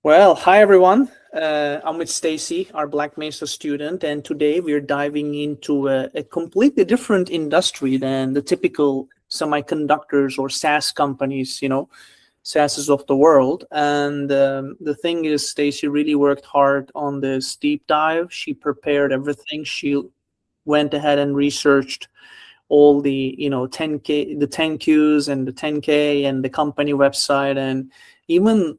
Well, hi everyone. I'm with Stacey, our Black Mesa student, and today we're diving into a completely different industry than the typical semiconductors or SaaS companies, SaaSes of the world. And the thing is, Stacey really worked hard on this deep dive. She prepared everything. She went ahead and researched all the 10K, the 10Qs and the 10K and the company website, and even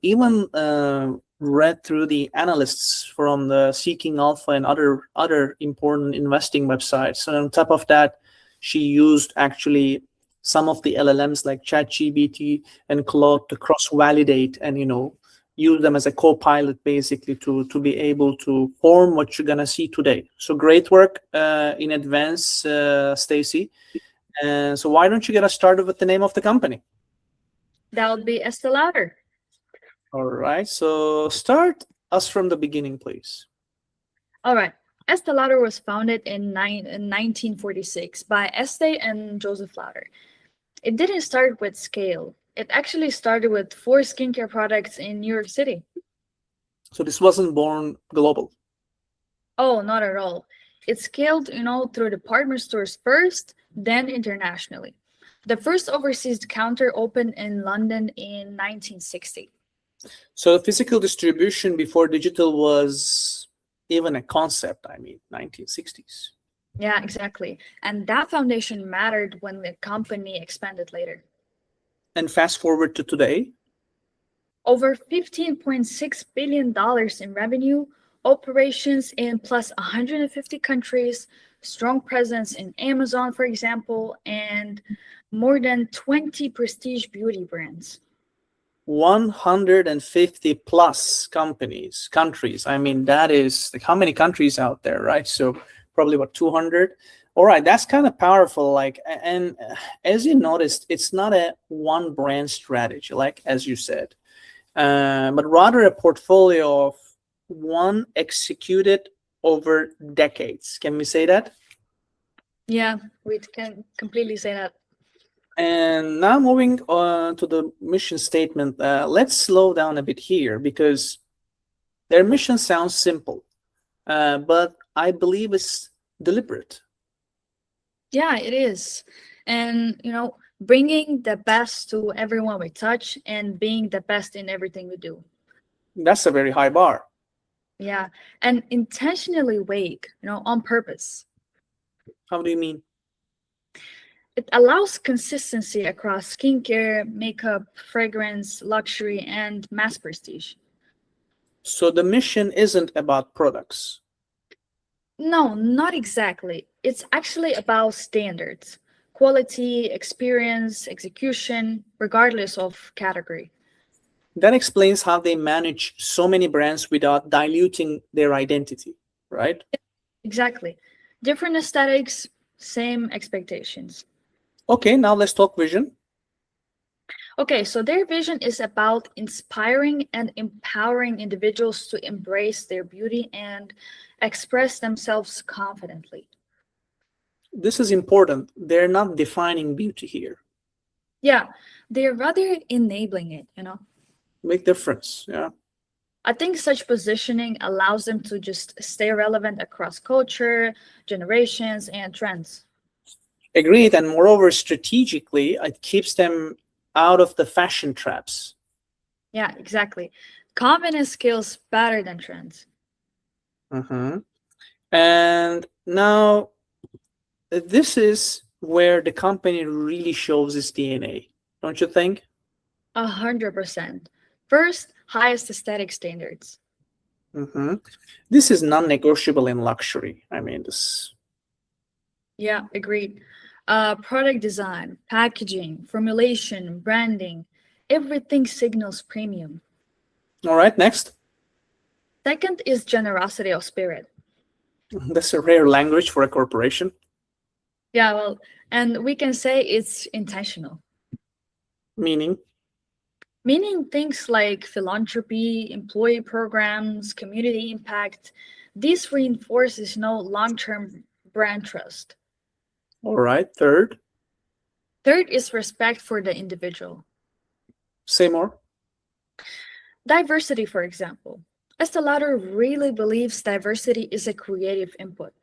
read through the analysts from the Seeking Alpha and other important investing websites. And on top of that, she used actually some of the LLMs like ChatGPT and Claude to cross-validate and use them as a co-pilot basically to be able to form what you're gonna see today. So great work in advance, Stacey. And so why don't you get us started with the name of the company? That would be Estée Lauder. All right, so start us from the beginning, please. All right. Estée Lauder was founded in 1946 by Estée and Joseph Lauder. It didn't start with scale. It actually started with 4 skincare products in New York City. So this wasn't born global. Oh, not at all. It scaled, through department stores first, then internationally. The first overseas counter opened in London in 1960. So physical distribution before digital was even a concept, 1960s. Yeah, exactly. And that foundation mattered when the company expanded later. And fast forward to today. Over $15.6 billion in revenue, operations in plus 150 countries, strong presence in Amazon, for example, and more than 20 prestige beauty brands. 150 plus countries. That is like how many countries out there, right? So probably about 200. All right, that's kind of powerful. And as you noticed, it's not a one brand strategy, like as you said, but rather a portfolio of one executed over decades. Can we say that? Yeah, we can completely say that. And now moving on to the mission statement, let's slow down a bit here because their mission sounds simple, but I believe it's deliberate. Yeah, it is. And, bringing the best to everyone we touch and being the best in everything we do. That's a very high bar. Yeah, and intentionally vague, on purpose. How do you mean? It allows consistency across skincare, makeup, fragrance, luxury, and mass prestige. So the mission isn't about products. No, not exactly. It's actually about standards, quality, experience, execution, regardless of category. That explains how they manage so many brands without diluting their identity, right? Exactly. Different aesthetics, same expectations. Okay, now let's talk vision. Okay, so their vision is about inspiring and empowering individuals to embrace their beauty and express themselves confidently. This is important. They're not defining beauty here. Yeah, they're rather enabling it. Big difference, yeah. I think such positioning allows them to just stay relevant across culture, generations, and trends. Agreed, and moreover, strategically, it keeps them out of the fashion traps. Yeah, exactly. Confidence skills better than trends. Mhm. And now, this is where the company really shows its DNA, don't you think? 100%. First, highest aesthetic standards. Mhm. This is non-negotiable in luxury. This. Yeah, agreed. Product design, packaging, formulation, branding, everything signals premium. All right, next. Second is generosity of spirit. That's a rare language for a corporation. Yeah, well, and we can say it's intentional. Meaning, Meaning things like philanthropy, employee programs, community impact, this reinforces long-term brand trust. all right, third, Third is respect for the individual. say more. Diversity, for example. Estée Lauder really believes diversity is a creative input.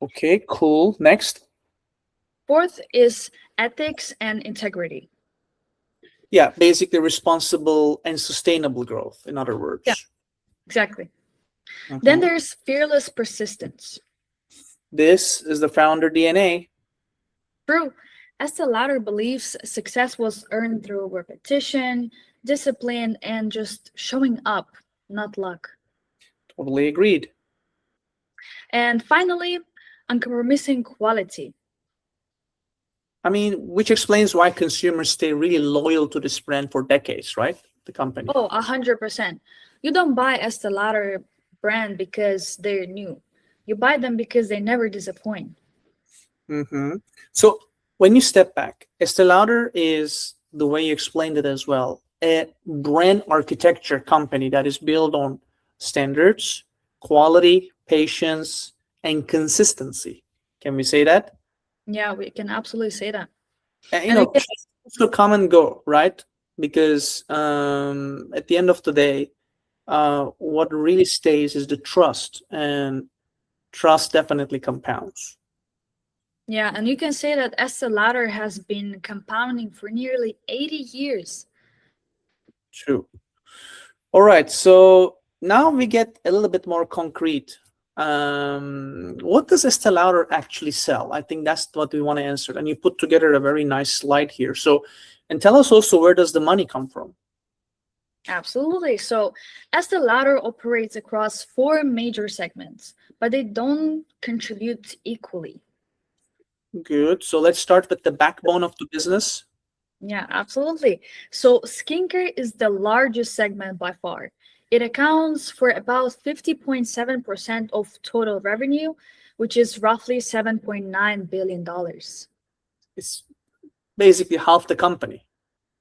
Okay, cool. Next. Fourth is ethics and integrity. Yeah, basically responsible and sustainable growth, in other Yeah, words. exactly. Then Mhm. there's fearless persistence. This is the founder DNA. True, Estée Lauder believes success was earned through repetition, discipline, and just showing up, not luck. Totally agreed. And finally, uncompromising quality. I mean, which explains why consumers stay really loyal to this brand for decades, right? The company. Oh, 100%. You don't buy Estée Lauder brand because they're new. You buy them because they never disappoint. Hmm. So when you step back, Estee Lauder is, the way you explained it as well, a brand architecture company that is built on standards, quality, patience, and consistency. Can we say that? Yeah, we can absolutely say that. And, And we can, trust to come and go, right? Because at the end of the day, what really stays is the trust, and trust definitely compounds. yeah, and you can say that Estée Lauder has been compounding for nearly 80 years. True. All right, so now we get a little bit more concrete. What does Estee Lauder actually sell? I think that's what we want to answer. And you put together a very nice slide here. So, and tell us also, where does the money come from? Absolutely. So Estee Lauder operates across four major segments, but they don't contribute equally. Good. So let's start with the backbone of the business. Yeah, absolutely. So skincare is the largest segment by far. It accounts for about 50.7% of total revenue, which is roughly $7.9 billion. It's basically half the company.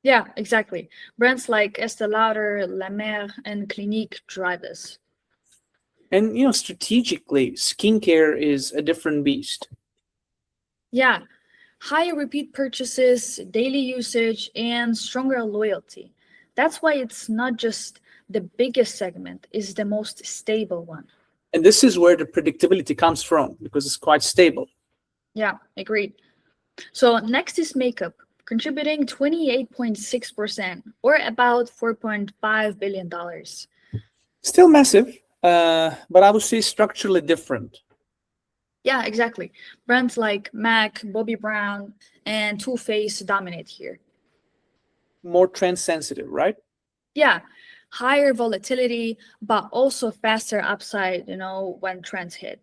Yeah, exactly. Brands like Estee Lauder, La Mer, and Clinique drive this. And, strategically, skincare is a different beast. Yeah, higher repeat purchases, daily usage, and stronger loyalty. That's why it's not just the biggest segment, it's the most stable one. And this is where the predictability comes from, because it's quite stable. Yeah, agreed. So next is makeup, contributing 28.6% or about $4.5 billion. Still massive, but I would say structurally different. Yeah, exactly. Brands like MAC, Bobbi Brown, and Too Faced dominate here. More trend sensitive, right? Yeah, higher volatility, but also faster upside, when trends hit.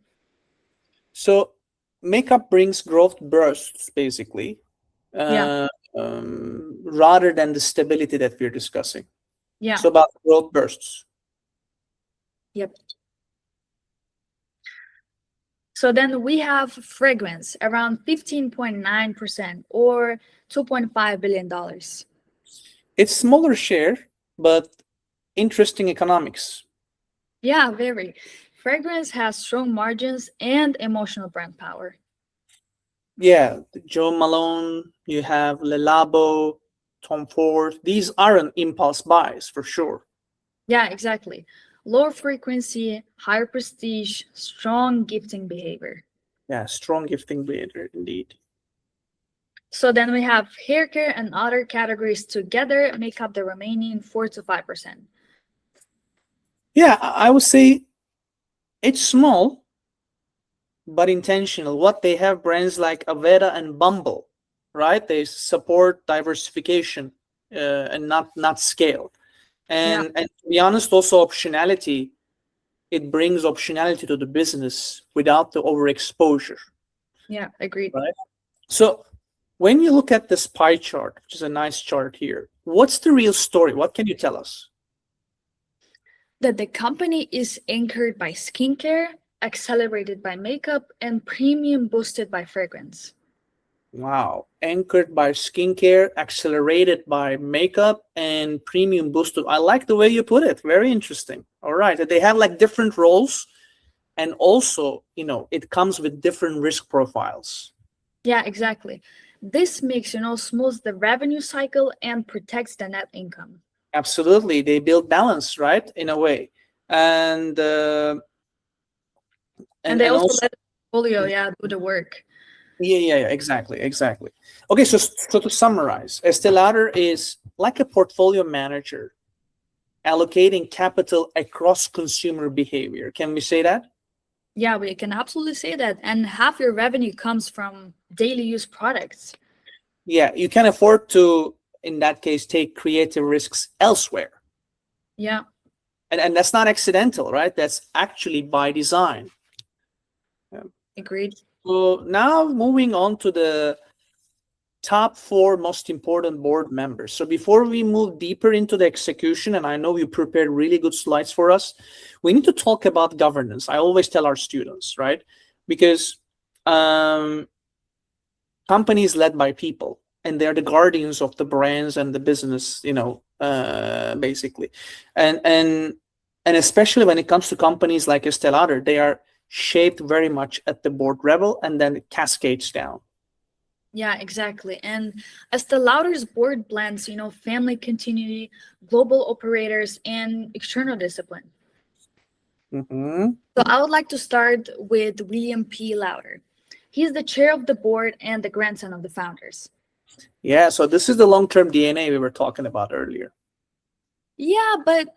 So makeup brings growth bursts, basically, Yeah, rather than the stability that we're discussing. yeah, So about growth bursts. yep. So then we have fragrance around 15.9% or $2.5 billion. It's smaller share, but interesting economics. Yeah, very. Fragrance has strong margins and emotional brand power. Yeah, Joe Malone, you have Le Labo, Tom Ford. These aren't impulse buys for sure. Yeah, exactly. Lower frequency, higher prestige, strong gifting behavior. Yeah, strong gifting behavior indeed. So then we have hair care and other categories together make up the remaining 4 to 5%. Yeah, I would say it's small but intentional. What they have brands like Aveda and Bumble, right? They support diversification and not scale. Yeah, And to be honest, also optionality. It brings optionality to the business without the overexposure, yeah, agreed. right? So when you look at this pie chart, which is a nice chart here, what's the real story? What can you tell us? That the company is anchored by skincare, accelerated by makeup, and premium boosted by fragrance. Wow. Anchored by skincare, accelerated by makeup, and premium boosted. I like the way you put it. Very interesting. All right. They have like different roles. And also, it comes with different risk profiles. Yeah, exactly. This makes, smooths the revenue cycle and protects the net income. Absolutely, they build balance, right, in a way, and And they and also also. let the portfolio, yeah, do the work. Yeah, exactly. Okay, so to summarize, Estée Lauder is like a portfolio manager allocating capital across consumer behavior. Can we say that? Yeah, we can absolutely say that. And half your revenue comes from daily use products. Yeah, you can afford to, in that case, take creative risks elsewhere. Yeah, And that's not accidental, right? That's actually by design. Yeah. agreed. So now moving on to the top 4 most important board members. So before we move deeper into the execution, and I know you prepared really good slides for us, we need to talk about governance. I always tell our students, right? Because companies led by people, and they're the guardians of the brands and the business, basically. And especially when it comes to companies like Estée Lauder, they are shaped very much at the board level and then it cascades down. Yeah, exactly. And Estée Lauder's board blends, family continuity, global operators, and external discipline. Mm-hmm. So I would like to start with William P. Lauder. He's the chair of the board and the grandson of the founders. Yeah, so this is the long-term DNA we were talking about earlier. Yeah, but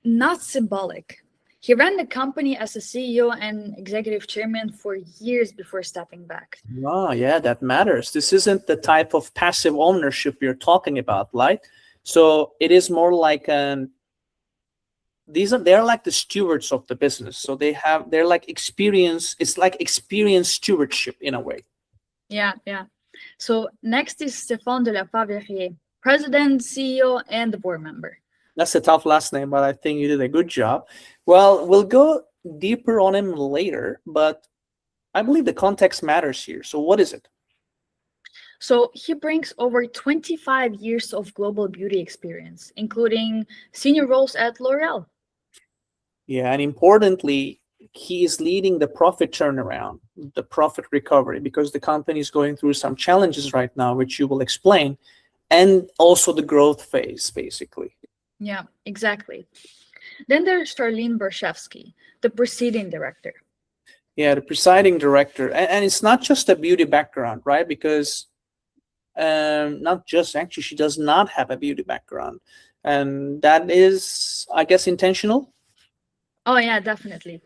not symbolic. He ran the company as a CEO and executive chairman for years before stepping back. Oh, yeah, that matters. This isn't the type of passive ownership you're talking about, right? So it is more like they're like the stewards of the business. So they're like experience. It's like experience stewardship in a way. Yeah, yeah. So next is Stéphane de la Faverie, president, CEO, and the board member. That's a tough last name, but I think you did a good job. Well, we'll go deeper on him later, but I believe the context matters here. So what is it? So he brings over 25 years of global beauty experience, including senior roles at L'Oreal. Yeah, and importantly, he is leading the profit turnaround, the profit recovery, because the company is going through some challenges right now, which you will explain, and also the growth phase, basically. Yeah, exactly. Then there's Charlene Borshevsky, the proceeding director. Yeah, the presiding director, and it's not just a beauty background, right? Because not just actually, she does not have a beauty background, and that is, I guess, intentional. Oh, yeah, definitely.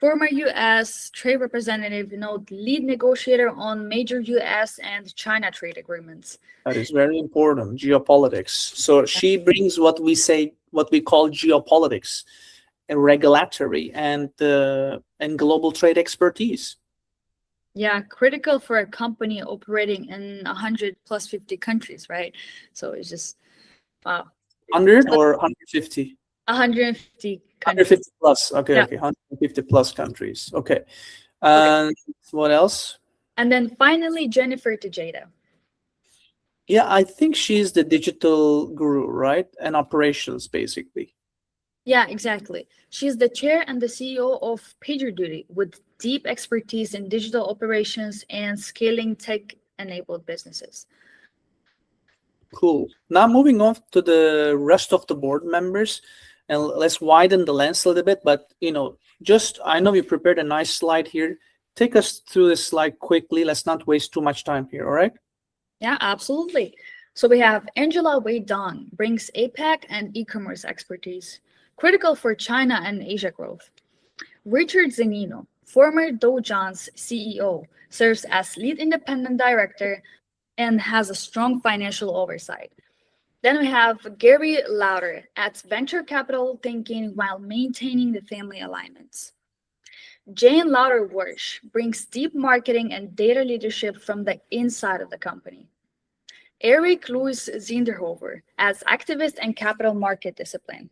Former US trade representative, lead negotiator on major US and China trade agreements. That is very important, geopolitics. So she brings what we call geopolitics, and regulatory, and global trade expertise. Yeah, critical for a company operating in 100 plus 50 countries, right? So it's just, wow. 100 or 150? 150 countries. 150 plus. Okay, Yeah. okay. 150 plus countries. Okay. And what else? And then finally, Jennifer Tejada. Yeah, I think she's the digital guru, right? And operations, basically. Yeah, exactly. She's the chair and the CEO of PagerDuty with deep expertise in digital operations and scaling tech-enabled businesses. Cool. Now moving on to the rest of the board members, and let's widen the lens a little bit. But just I know you prepared a nice slide here. Take us through this slide quickly. Let's not waste too much time here. All right? Yeah, absolutely. So we have Angela Wei Dong, brings APAC and e-commerce expertise, critical for China and Asia growth. Richard Zanino, former Dow Jones CEO, serves as lead independent director and has a strong financial oversight. Then we have Gary Lauder adds venture capital thinking while maintaining the family alignments. Jane Lauder Warsh brings deep marketing and data leadership from the inside of the company. Eric Louis Zinderhofer adds activist and capital market discipline.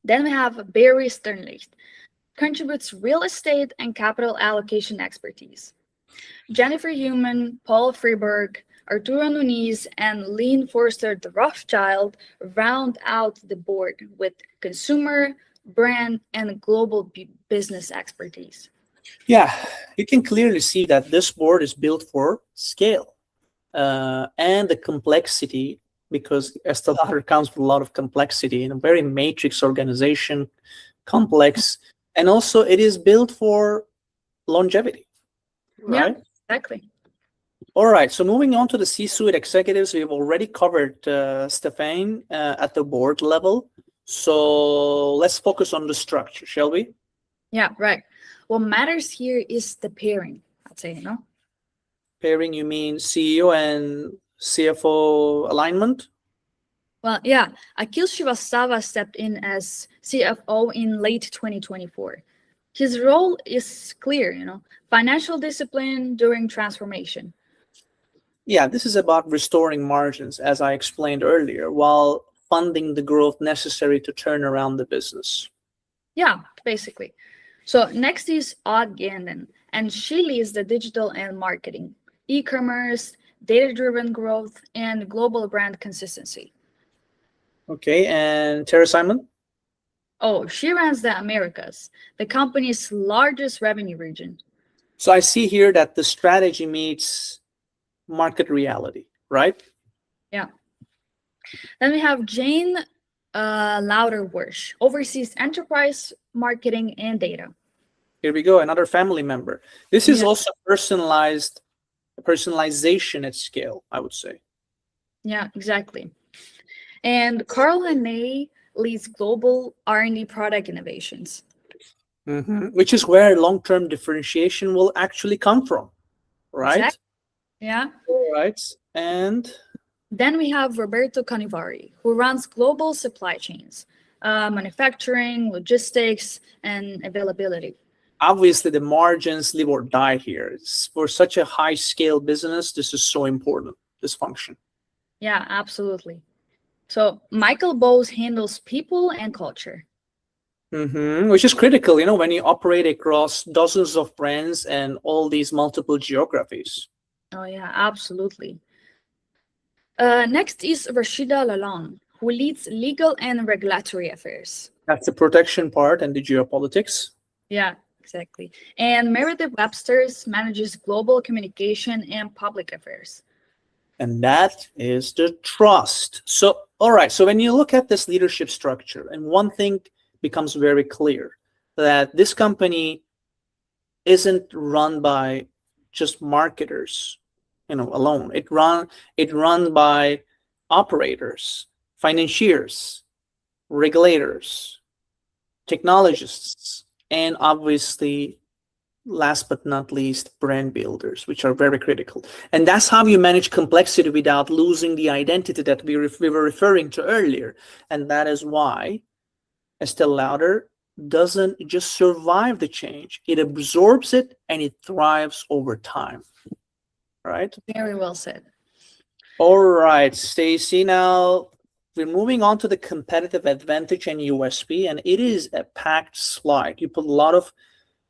Then we have Barry Sternlicht, contributes real estate and capital allocation expertise. Jennifer Human, Paul Freeberg, Arturo Nunez, and Lean Forster the Rothschild round out the board with consumer, brand, and global business expertise. Yeah, you can clearly see that this board is built for scale and the complexity because Estée Lauder comes with a lot of complexity and a very matrix organization, complex, and also it is built for longevity, right? Yeah, exactly. All right, so moving on to the C-suite executives, we've already covered Stefan at the board level. So let's focus on the structure, shall we? Yeah, right. What matters here is the pairing, I'd say, Pairing, you mean CEO and CFO alignment? Well, yeah, Akhil Srivastava stepped in as CFO in late 2024. His role is clear, financial discipline during transformation. Yeah, this is about restoring margins, as I explained earlier, while funding the growth necessary to turn around the business. Yeah, basically. So next is Odd Gandon, and she leads the digital and marketing, e-commerce, data-driven growth, and global brand consistency. Okay, and Tara Simon? Oh, she runs the Americas, the company's largest revenue region. So I see here that the strategy meets market reality, right? Yeah. Then we have Jane Lauder-Wersch, oversees enterprise marketing and data. Here we go, another family member. This is Yeah. also personalization at scale, I would say. Yeah, exactly. And Carl Hannay leads global R&D product innovations. Which is where long-term differentiation will actually come from, right? Exactly. Yeah. All right. And Then we have Roberto Canivari, who runs global supply chains, manufacturing, logistics, and availability. obviously the margins live or die here. For such a high-scale business, this is so important, this function. Yeah, absolutely. So Michael Bowes handles people and culture. Which is critical, when you operate across dozens of brands and all these multiple geographies. Oh, yeah, absolutely. Next is Rashida Lalonde, who leads legal and regulatory affairs. That's the protection part and the geopolitics. Yeah, exactly. And Meredith Webster's manages global communication and public affairs. And that is the trust. So, all right. So when you look at this leadership structure, and one thing becomes very clear, that this company isn't run by just marketers, alone. It run by operators, financiers, regulators, technologists, and obviously, last but not least, brand builders, which are very critical. And that's how you manage complexity without losing the identity that we were referring to earlier. And that is why Estée Lauder doesn't just survive the change. It absorbs it and it thrives over time. Right? Very well said. All right, Stacey. Now we're moving on to the competitive advantage and USP, and it is a packed slide. You put a lot of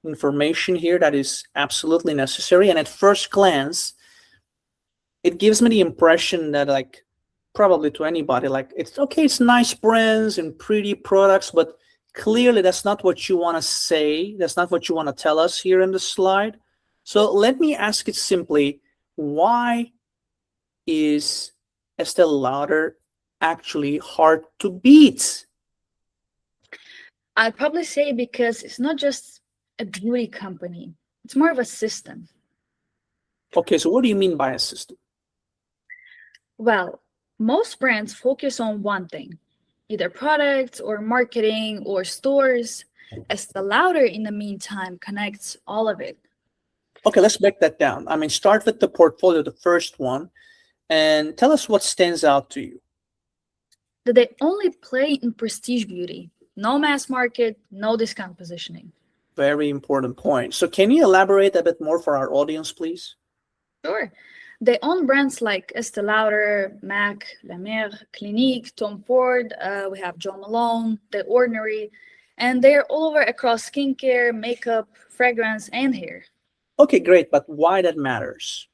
information here that is absolutely necessary. And at first glance, it gives me the impression that, probably to anybody, it's okay, it's nice brands and pretty products, but clearly that's not what you want to say. That's not what you want to tell us here in the slide. So let me ask it simply. Why is Estée Lauder actually hard to beat? I'd probably say because it's not just a beauty company, it's more of a system. Okay, so what do you mean by a system? Well, most brands focus on one thing, either products or marketing or stores. Estée Lauder, in the meantime, connects all of it. Okay, let's break that down. Start with the portfolio, the first one, and tell us what stands out to you. That they only play in prestige beauty, no mass market, no discount positioning. Very important point. So can you elaborate a bit more for our audience, please? Sure. They own brands like Estée Lauder, MAC, La Mer, Clinique, Tom Ford. We have John Malone, The Ordinary, and they're all over across skincare, makeup, fragrance, and hair. Okay, great. But why that matters?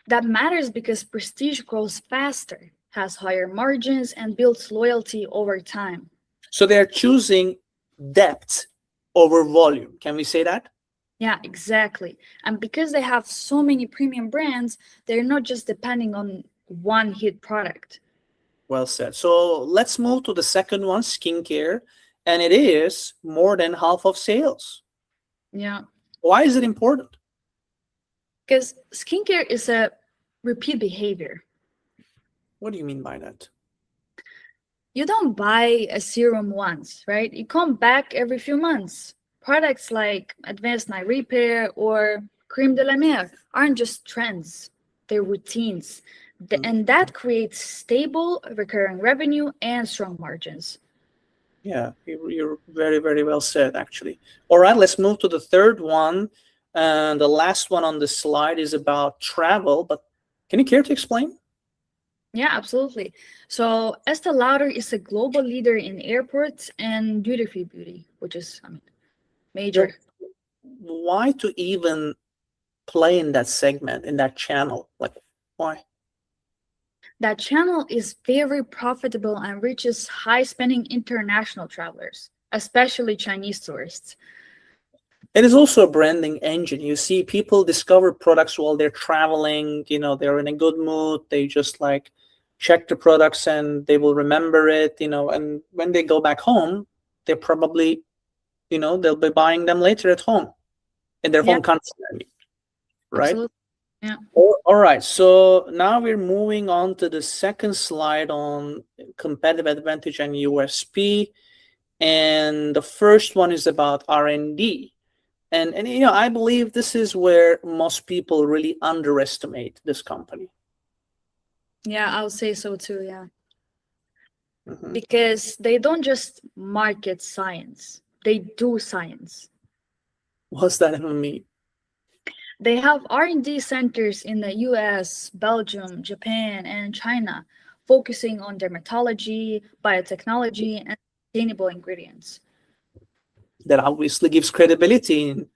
That matters because prestige grows faster, has higher margins, and builds loyalty over time. So they're choosing depth over volume. Can we say that? Yeah, exactly. And because they have so many premium brands, they're not just depending on one hit product. Well said. So let's move to the second one, skincare, and it is more than half of sales. Yeah. Why is it important? Because skincare is a repeat behavior. What do you mean by that? You don't buy a serum once, right? You come back every few months. Products like Advanced Night Repair or Creme de la Mer aren't just trends, they're routines. And that creates stable, recurring revenue and strong margins. Yeah, you're very, very well said, actually. All right, let's move to the third one. And the last one on the slide is about travel, but can you care to explain? Yeah, absolutely. So Estée Lauder is a global leader in airports and duty-free beauty, which is, major. Why to even play in that segment, in that channel? Like, why? That channel is very profitable and reaches high-spending international travelers, especially Chinese tourists. It is also a branding engine. You see, people discover products while they're traveling. They're in a good mood. They just like check the products and they will remember it. And when they go back home, they're probably, they'll be buying them later at home in their Yeah, home country, right? absolutely. Yeah. All right. So now we're moving on to the second slide on competitive advantage and USP. And the first one is about R&D. And I believe this is where most people really underestimate this company. Yeah, I would say so too, yeah. Mhm. Because they don't just market science, they do science. What's that even mean? They have R&D centers in the US, Belgium, Japan, and China, focusing on dermatology, biotechnology, and sustainable ingredients. That obviously gives credibility in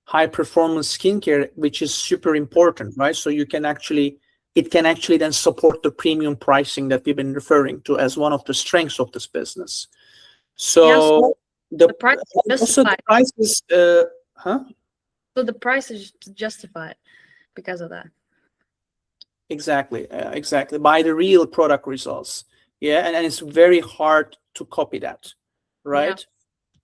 high performance skincare, which is super important, right? So it can actually then support the premium pricing that we've been referring to as one of the strengths of this business. Yes, So the price is also the justified. price is, So the price is justified because of that. Exactly, by the real product results. Yeah, and it's very hard to copy that, right? Yeah.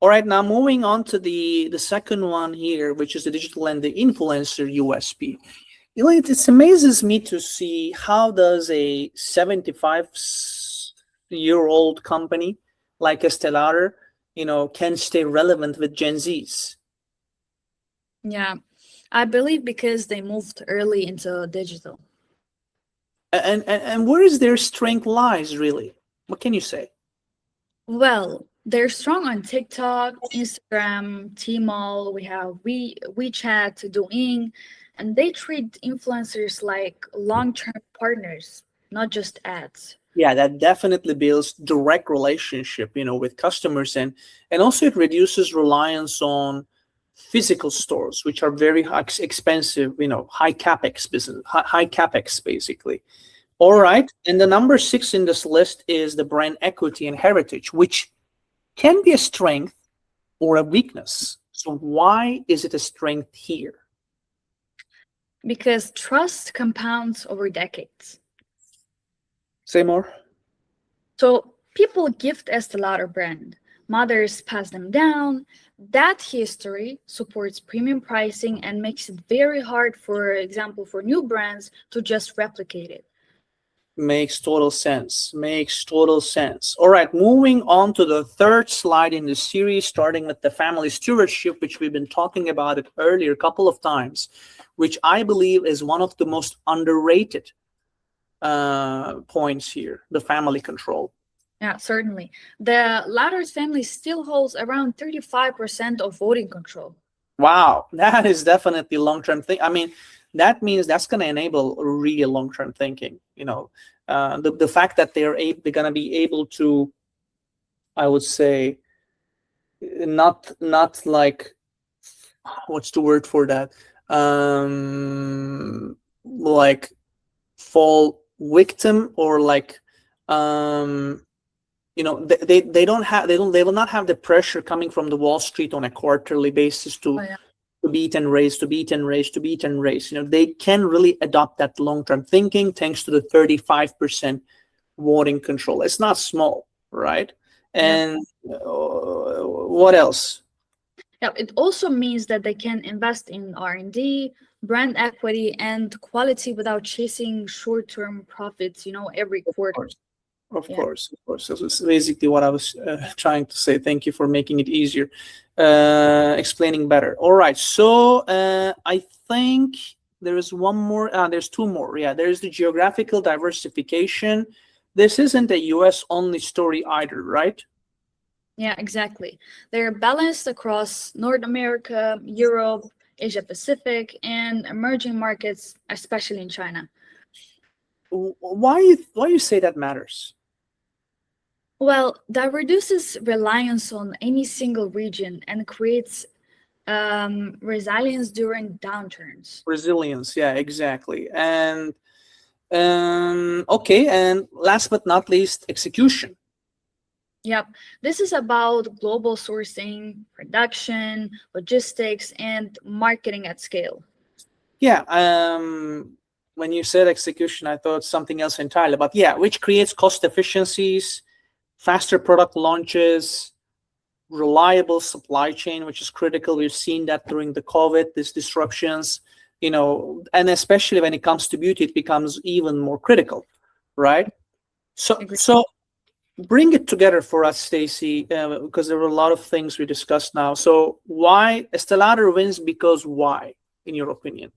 All right, now moving on to the second one here, which is the digital and the influencer USP. It amazes me to see how does a 75-year-old company like Estée Lauder, can stay relevant with Gen Zs. Yeah. I believe because they moved early into digital. And where is their strength lies, really? What can you say? Well, they're strong on TikTok, Instagram, Tmall. We have WeChat, Douyin, and they treat influencers like long-term partners, not just ads. Yeah, that definitely builds direct relationship, with customers, and also it reduces reliance on physical stores, which are very expensive, high capex business, high capex basically. All Yeah. right, and the number 6 in this list is the brand equity and heritage, which can be a strength or a weakness. So why is it a strength here? Because trust compounds over decades. Say more. So people gift Estee Lauder brand. Mothers pass them down. That history supports premium pricing and makes it very hard, for example, for new brands to just replicate it. Makes total sense. Makes total sense. All right, moving on to the third slide in the series, starting with the family stewardship, which we've been talking about it earlier a couple of times, which I believe is one of the most underrated points here, the family control. Yeah, certainly. The Lauder's family still holds around 35% of voting control. Wow, that is definitely long-term thing. I mean, that means that's going to enable really long-term thinking. The fact that they're going to be able to, I would say, not like, what's the word for that? Like fall victim, or like, they will not have the pressure coming from the Wall Street on a quarterly basis Oh, yeah. to beat and raise, to beat and raise, to beat and raise. They can really adopt that long-term thinking thanks to the 35% voting control. It's not small, right? And what else? Yeah, it also means that they can invest in R&D, brand equity, and quality without chasing short-term profits, every quarter. Of course. That's basically what I was trying to say. Thank you for making it easier, explaining better. All right. So I think there is one more. There's two more. Yeah, there's the geographical diversification. This isn't a US only story either, right? Yeah, exactly. They're balanced across North America, Europe, Asia Pacific, and emerging markets, especially in China. Why you say that matters? Well, that reduces reliance on any single region and creates resilience during downturns. Resilience, yeah, exactly. And okay, and last but not least, execution. Yep, this is about global sourcing, production, logistics, and marketing at scale. Yeah, when you said execution, I thought something else entirely, but yeah, which creates cost efficiencies, faster product launches, reliable supply chain, which is critical. We've seen that during the COVID, these disruptions, and especially when it comes to beauty, it becomes even more critical, right? So bring it together for us, Stacey, because there were a lot of things we discussed now. So why Estée Lauder wins? Because why, in your opinion?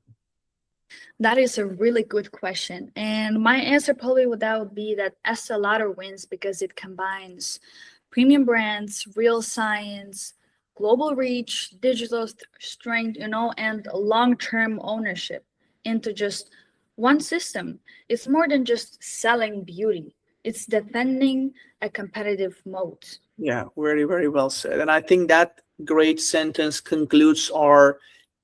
That is a really good question. And my answer probably would be that Estée Lauder wins because it combines premium brands, real science, global reach, digital strength, and long-term ownership into just one system. It's more than just selling beauty. It's defending a competitive moat. Yeah, very, very well said. And I think that great sentence concludes our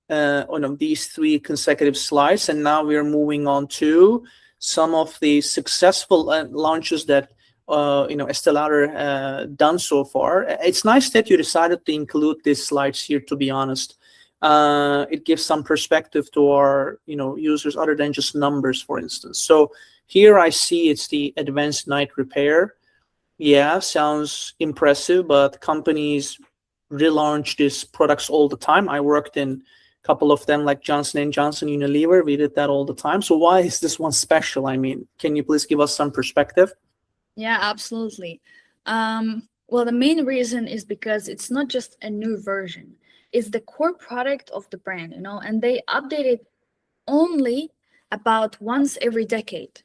one of these three consecutive slides. And now we are moving on to some of the successful launches that Estée Lauder done so far. It's nice that you decided to include these slides here, to be honest. It gives some perspective to our users other than just numbers, for instance. So here I see it's the advanced night repair. Yeah, sounds impressive, but companies relaunch these products all the time. I worked in a couple of them, like Johnson & Johnson, Unilever. We did that all the time. So why is this one special? I mean, can you please give us some perspective? Yeah, absolutely. Well, the main reason is because it's not just a new version. It's the core product of the brand, and they update it only about once every decade.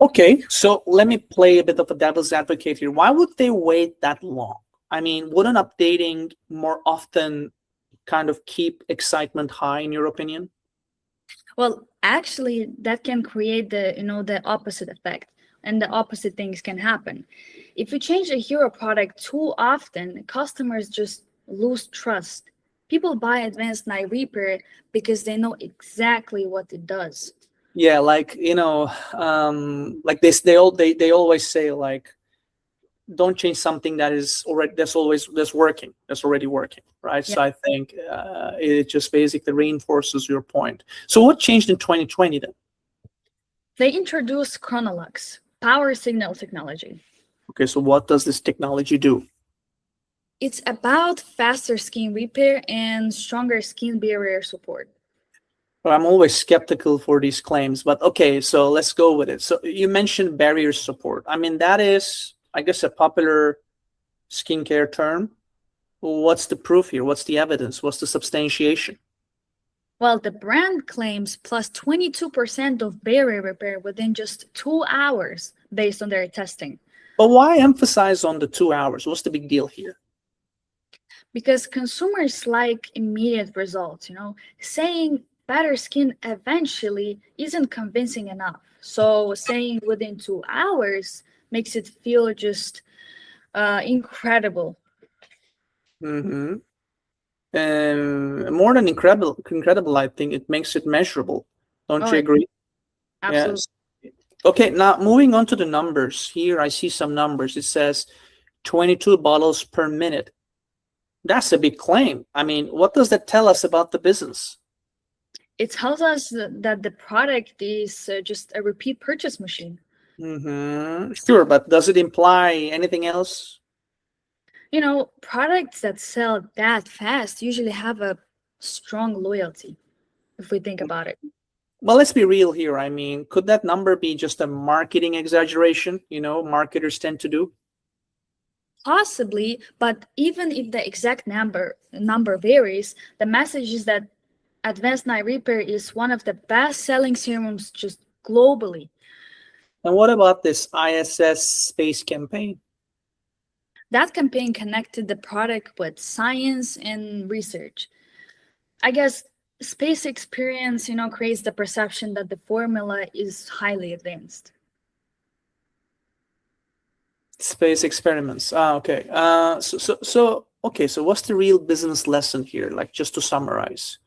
Okay, so let me play a bit of a devil's advocate here. Why would they wait that long? I mean, wouldn't updating more often kind of keep excitement high, in your opinion? Well, actually, that can create the opposite effect, and the opposite things can happen. If you change a hero product too often, customers just lose trust. People buy advanced night repair because they know exactly what it does. Yeah, like like this, they always say, like, don't change something that's already working, right? Yeah. So I think it just basically reinforces your point. So what changed in 2020 then? They introduced Chronolux, power signal technology. Okay, so what does this technology do? It's about faster skin repair and stronger skin barrier support. Well, I'm always skeptical for these claims, but okay, so let's go with it. So you mentioned barrier support. I mean, that is, I guess, a popular skincare term. What's the proof here? What's the evidence? What's the substantiation? Well, the brand claims plus 22% of barrier repair within just 2 hours based on their testing. But why emphasize on the 2 hours? What's the big deal here? Because consumers like immediate results, saying better skin eventually isn't convincing enough. So saying within 2 hours makes it feel just incredible. Mm-hmm. More than incredible, I think it makes it measurable. Don't you agree? Absolutely. Yes. Okay, now moving on to the numbers. Here I see some numbers. It says 22 bottles per minute. That's a big claim. I mean, what does that tell us about the business? It tells us that the product is just a repeat purchase machine. Sure, but does it imply anything else? You know, products that sell that fast usually have a strong loyalty, if we think about it. Well, let's be real here. I mean, could that number be just a marketing exaggeration? Marketers tend to do. Possibly, but even if the exact number varies, the message is that Advanced Night Repair is one of the best-selling serums just globally. And what about this ISS space campaign? That campaign connected the product with science and research. I guess space experience, creates the perception that the formula is highly advanced. Space experiments. Okay. So what's the real business lesson here? Like, just to summarize.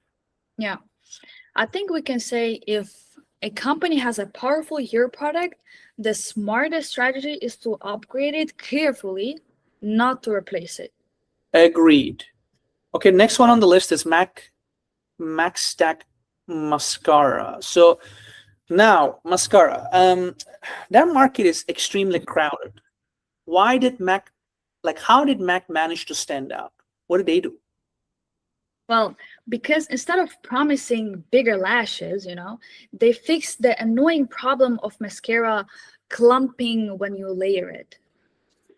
Yeah, I think we can say if a company has a powerful hero product, the smartest strategy is to upgrade it carefully, not to replace it. Agreed. Okay, next one on the list is Max Stack mascara. So now mascara. That market is extremely crowded. How did Mac manage to stand out? What did they do? Well, because instead of promising bigger lashes, they fixed the annoying problem of mascara clumping when you layer it.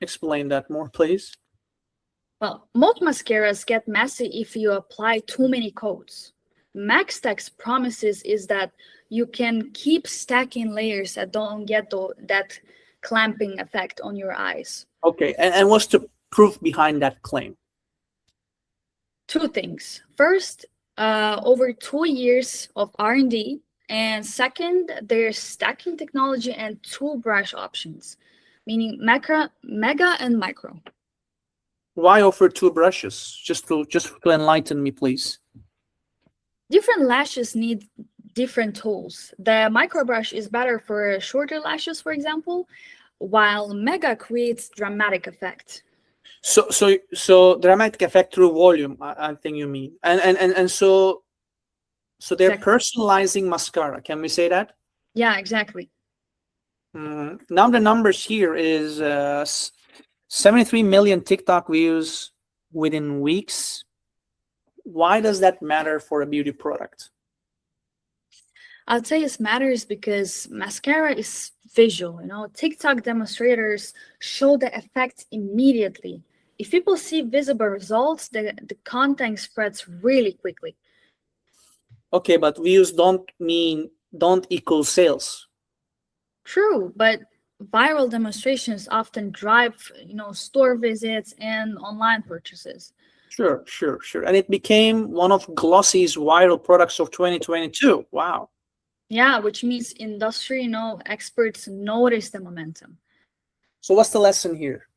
Explain that more, please. Well, most mascaras get messy if you apply too many coats. MaxStack's promises is that you can keep stacking layers that don't get that clamping effect on your eyes. Okay, and what's the proof behind that claim? Two things. First, over 2 years of R&D, and second, there's stacking technology and tool brush options, meaning mega and micro. Why offer two brushes? Just to enlighten me, please. Different lashes need different tools. The micro brush is better for shorter lashes, for example, while mega creates dramatic effect. So dramatic effect through volume, I think you mean, and so they're Exactly. personalizing mascara. Can we say that? Yeah, exactly. Now the numbers here is 73 million TikTok views within weeks. Why does that matter for a beauty product? I'd say it matters because mascara is visual. TikTok demonstrators show the effect immediately. If people see visible results, the content spreads really quickly. Okay, but views don't equal sales. True, but viral demonstrations often drive, store visits and online purchases. Sure. And it became one of Glossy's viral products of 2022. Wow. Yeah, which means industry, experts notice the momentum. So what's the lesson here?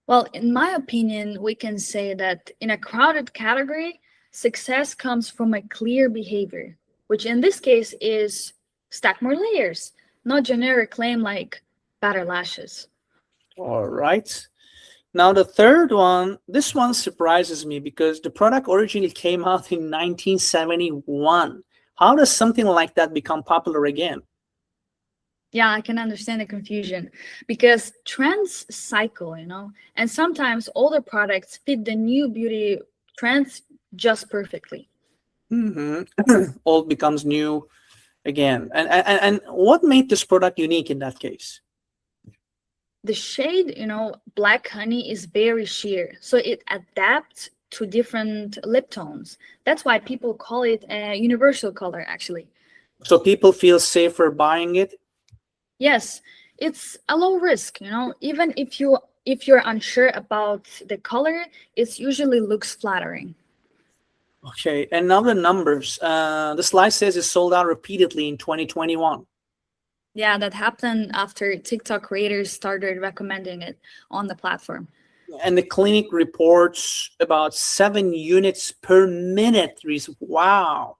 Well, in my opinion, we can say that in a crowded category, success comes from a clear behavior, which in this case is stack more layers, not generic claim like better lashes. All right. Now the third one, this one surprises me because the product originally came out in 1971. How does something like that become popular again? Yeah, I can understand the confusion because trends cycle, and sometimes older products fit the new beauty trends just perfectly. Old becomes new again. And what made this product unique in that case? The shade, black honey is very sheer, so it adapts to different lip tones. That's why people call it a universal color, actually. So people feel safer buying it? Yes, it's a low risk, even if you're unsure about the color, it usually looks flattering. Okay, and now the numbers. The slide says it sold out repeatedly in 2021. Yeah, that happened after TikTok creators started recommending it on the platform. And the Clinique reports about 7 units per minute. Wow.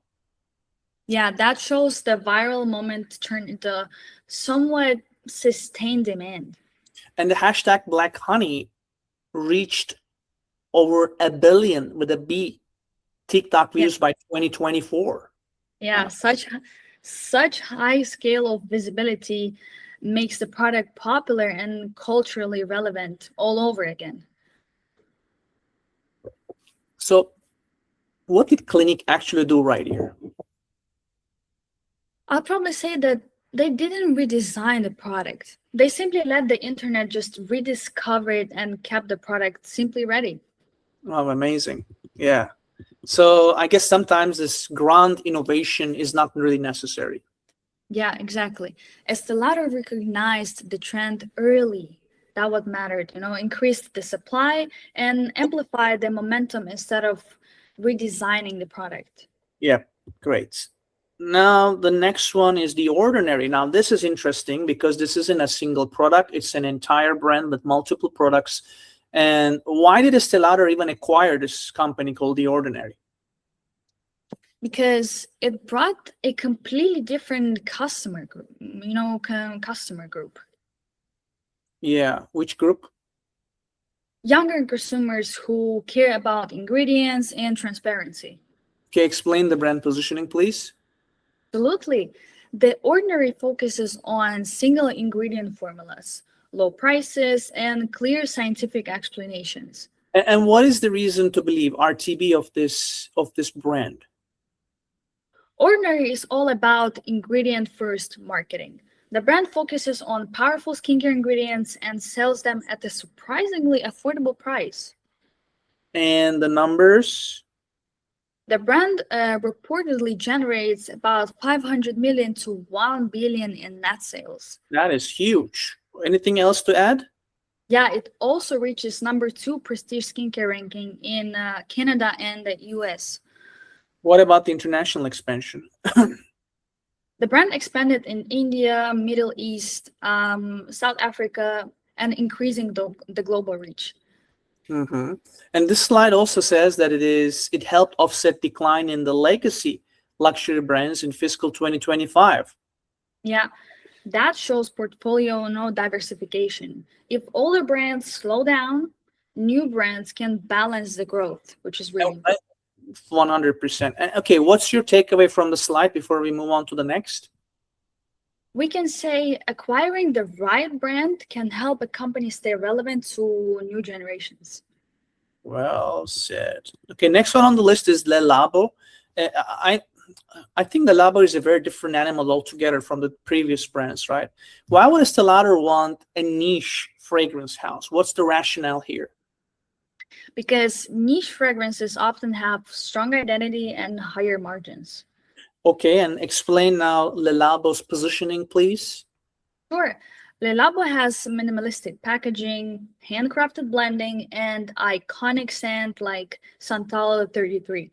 Yeah, that shows the viral moment turned into somewhat sustained demand. And the hashtag Black Honey reached over 1 billion with a B TikTok views by 2024. Yeah, such high scale of visibility makes the product popular and culturally relevant all over again. So what did Clinique actually do right here? I'll probably say that they didn't redesign the product. They simply let the internet just rediscover it and kept the product simply ready. Oh, amazing. Yeah. So I guess sometimes this grand innovation is not really necessary. Yeah, exactly. Estée Lauder recognized the trend early. That what mattered, increased the supply and amplified the momentum instead of redesigning the product. Yeah, great. Now, the next one is The Ordinary. Now, this is interesting because this isn't a single product. It's an entire brand with multiple products. And why did Estée Lauder even acquire this company called The Ordinary? Because it brought a completely different customer group, Yeah, which group? Younger consumers who care about ingredients and transparency. Okay, explain the brand positioning, please. Absolutely. The Ordinary focuses on single ingredient formulas, low prices, and clear scientific explanations. And what is the reason to believe RTB of this brand? Ordinary is all about ingredient first marketing. The brand focuses on powerful skincare ingredients and sells them at a surprisingly affordable price. And the numbers? The brand reportedly generates about 500 million to 1 billion in net sales. That is huge. Anything else to add? Yeah, it also reaches #2 prestige skincare ranking in Canada and the US. What about the international expansion? The brand expanded in India, Middle East, South Africa, and increasing the global reach. Mm-hmm. And this slide also says that it helped offset decline in the legacy luxury brands in fiscal 2025. Yeah, that shows portfolio diversification. If older brands slow down, new brands can balance the growth, which is really important. 100%. Okay, what's your takeaway from the slide before we move on to the next? We can say acquiring the right brand can help a company stay relevant to new generations. Well said. Okay, next one on the list is Le Labo. I think Le Labo is a very different animal altogether from the previous brands, right? Why would Estée Lauder want a niche fragrance house? What's the rationale here? Because niche fragrances often have strong identity and higher margins. Okay, and explain now Le Labo's positioning, please. Sure. Le Labo has minimalistic packaging, handcrafted blending, and iconic scent like Santal 33.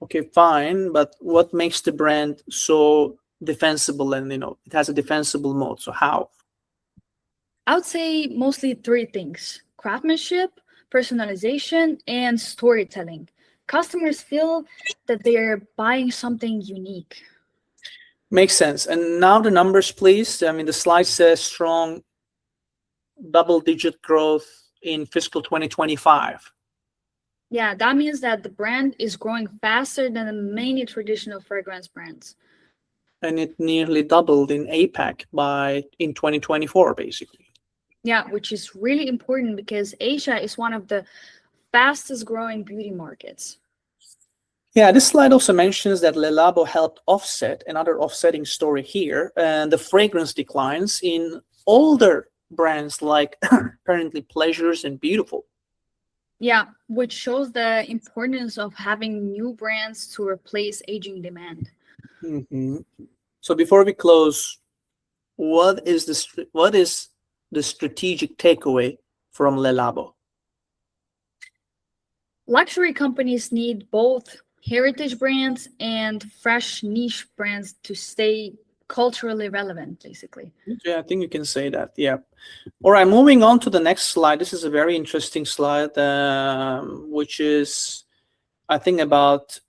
Okay, fine, but what makes the brand so defensible and it has a defensible mode? So how? I would say mostly three things: craftsmanship, personalization, and storytelling. Customers feel that they're buying something unique. Makes sense. And now the numbers, please. I mean, the slide says strong double-digit growth in fiscal 2025. Yeah, that means that the brand is growing faster than many traditional fragrance brands. And it nearly doubled in APAC in 2024, basically. Yeah, which is really important because Asia is one of the fastest growing beauty markets. Yeah, this slide also mentions that Le Labo helped offset another offsetting story here, and the fragrance declines in older brands like currently Pleasures and Beautiful. Yeah, which shows the importance of having new brands to replace aging demand. Mm-hmm. So before we close, what is the strategic takeaway from Le Labo? Luxury companies need both heritage brands and fresh niche brands to stay culturally relevant, basically. Yeah, I think you can say that. Yeah. All right, moving on to the next slide. This is a very interesting slide, which is, I think, about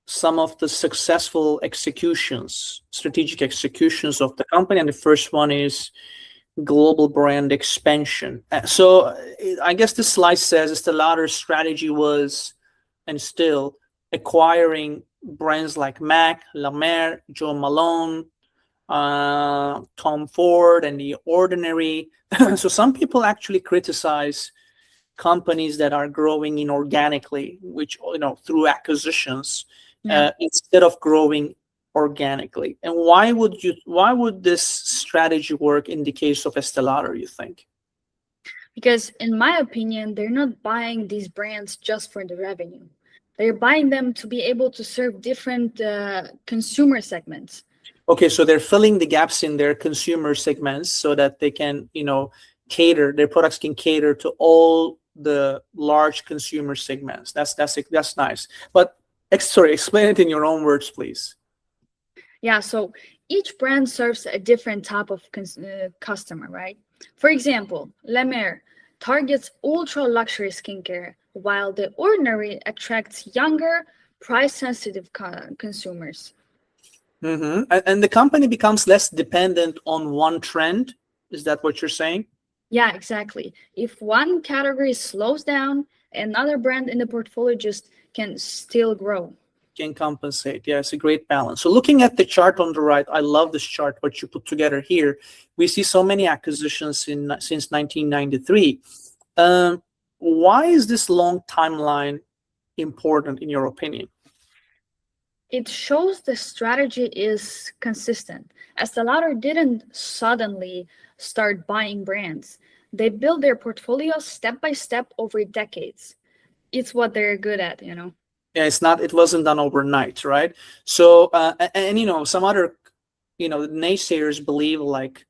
some of the successful executions, strategic executions of the company. And the first one is global brand expansion. So I guess this slide says Estée Lauder's strategy was, and still, acquiring brands like MAC, La Mer, Joe Malone, Tom Ford, and The Ordinary. So some people actually criticize companies that are growing inorganically, which, through acquisitions, Yeah. instead of growing organically. And why would this strategy work in the case of Estée Lauder, you think? Because in my opinion, they're not buying these brands just for the revenue. They're buying them to be able to serve different consumer segments. Okay, so they're filling the gaps in their consumer segments so that they can, their products can cater to all the large consumer segments. That's nice. But explain it in your own words, please. Yeah, so each brand serves a different type of customer, right? For example, La Mer targets ultra luxury skincare, while The Ordinary attracts younger, price-sensitive consumers. And the company becomes less dependent on one trend. Is that what you're saying? Yeah, exactly. If one category slows down, another brand in the portfolio just can still grow. Can compensate. Yeah, it's a great balance. So looking at the chart on the right, I love this chart, what you put together here. We see so many acquisitions since 1993. Why is this long timeline important in your opinion? It shows the strategy is consistent. Estée Lauder didn't suddenly start buying brands. They built their portfolio step by step over decades. It's what they're good at, you know. Yeah, it wasn't done overnight, right? So some other naysayers believe like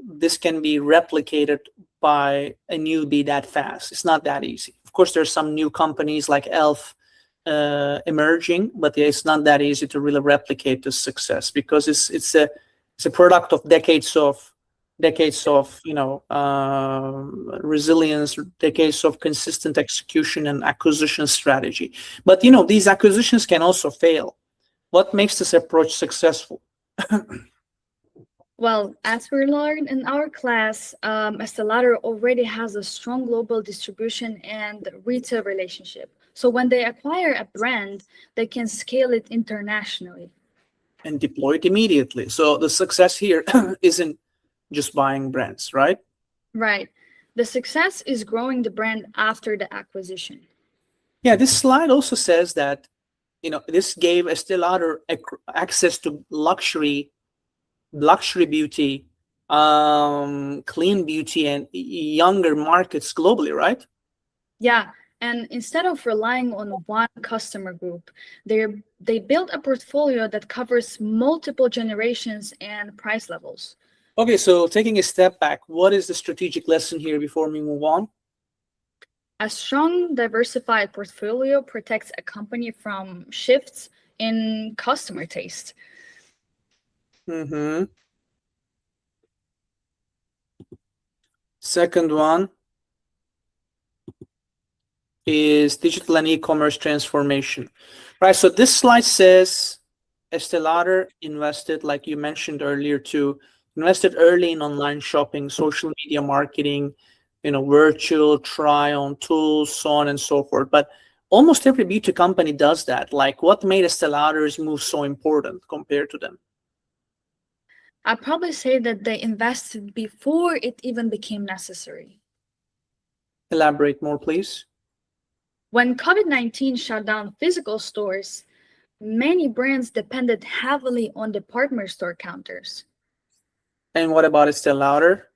this can be replicated by a newbie that fast. It's not that easy. Of course, there's some new companies like Elf emerging, but yeah, it's not that easy to really replicate this success because it's a product of decades of resilience, decades of consistent execution and acquisition strategy. But these acquisitions can also fail. What makes this approach successful? Well, as we learned in our class, Estée Lauder already has a strong global distribution and retail relationship. So when they acquire a brand, they can scale it internationally. And deploy it immediately. So the success here isn't just buying brands, right? Right. The success is growing the brand after the acquisition. Yeah, this slide also says that this gave Estée Lauder access to luxury beauty, clean beauty, and younger markets globally, right? Yeah, and instead of relying on one customer group, they built a portfolio that covers multiple generations and price levels. Okay, so taking a step back, what is the strategic lesson here before we move on? A strong, diversified portfolio protects a company from shifts in customer taste. Second one is digital and e-commerce transformation, right? So this slide says Estée Lauder invested, like you mentioned earlier, invested early in online shopping, social media marketing, virtual try-on tools, so on and so forth. But almost every beauty company does that. Like, what made Estée Lauder's move so important compared to them? I'd probably say that they invested before it even became necessary. Elaborate more, please. When COVID-19 shut down physical stores, many brands depended heavily on department store counters. And what about Estée Lauder?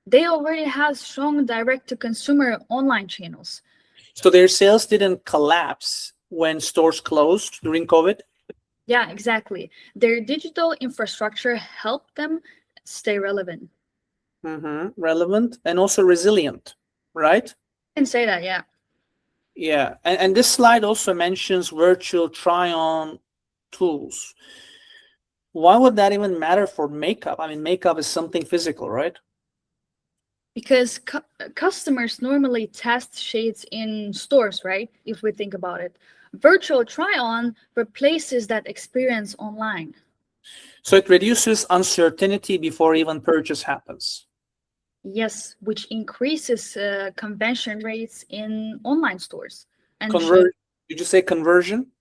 They already had strong direct-to-consumer online channels. So their sales didn't collapse when stores closed during COVID? Yeah, exactly. Their digital infrastructure helped them stay relevant. Relevant and also resilient, right? I can say that, yeah. Yeah, and this slide also mentions virtual try-on tools. Why would that even matter for makeup? I mean, makeup is something physical, right? Because customers normally test shades in stores, right? If we think about it. Virtual try-on replaces that experience online. So it reduces uncertainty before even purchase happens. Yes, which increases conversion rates in online stores. And Did you say conversion?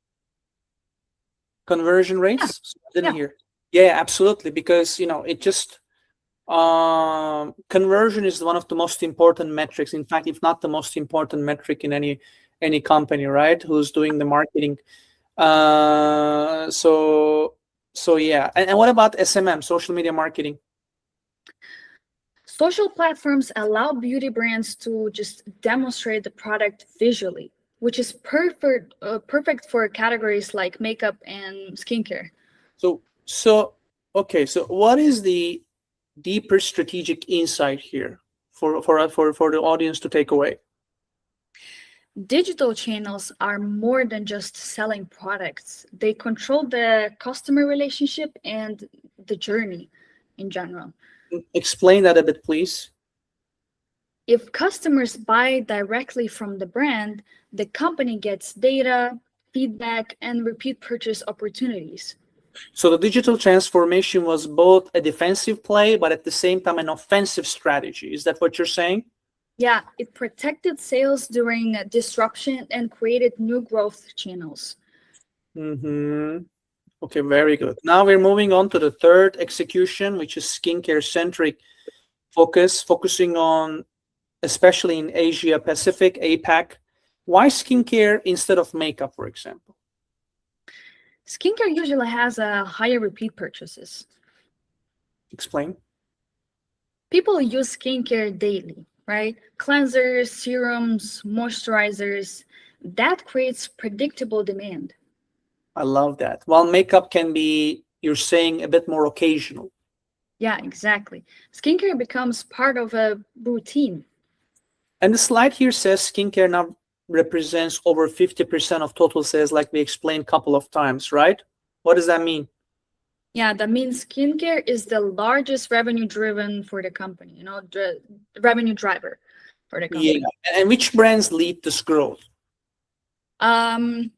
Conversion yeah, rates? I didn't yeah. hear. Yeah, absolutely. Because it just conversion is one of the most important metrics. In fact, if not the most important metric in any company, right? Who's doing the marketing. So yeah. And what about SMM, social media marketing? Social platforms allow beauty brands to just demonstrate the product visually, which is perfect for categories like makeup and skincare. So okay. So what is the deeper strategic insight here for the audience to take away? Digital channels are more than just selling products. They control the customer relationship and the journey in general. Explain that a bit, please. If customers buy directly from the brand, the company gets data, feedback, and repeat purchase opportunities. So the digital transformation was both a defensive play, but at the same time an offensive strategy. Is that what you're saying? Yeah, it protected sales during disruption and created new growth channels. Mm-hmm. Okay, very good. Now we're moving on to the third execution, which is skincare centric focusing on especially in Asia Pacific, APAC. Why skincare instead of makeup, for example? Skincare usually has a higher repeat purchases. Explain. People use skincare daily, right? Cleansers, serums, moisturizers. That creates predictable demand. I love that. While makeup can be, you're saying, a bit more occasional. Yeah, exactly. Skincare becomes part of a routine. And the slide here says skincare now represents over 50% of total sales, like we explained a couple of times, right? What does that mean? Yeah, that means skincare is the largest revenue driven for the company, the revenue driver for the Yeah. company. And which brands lead this growth? Um,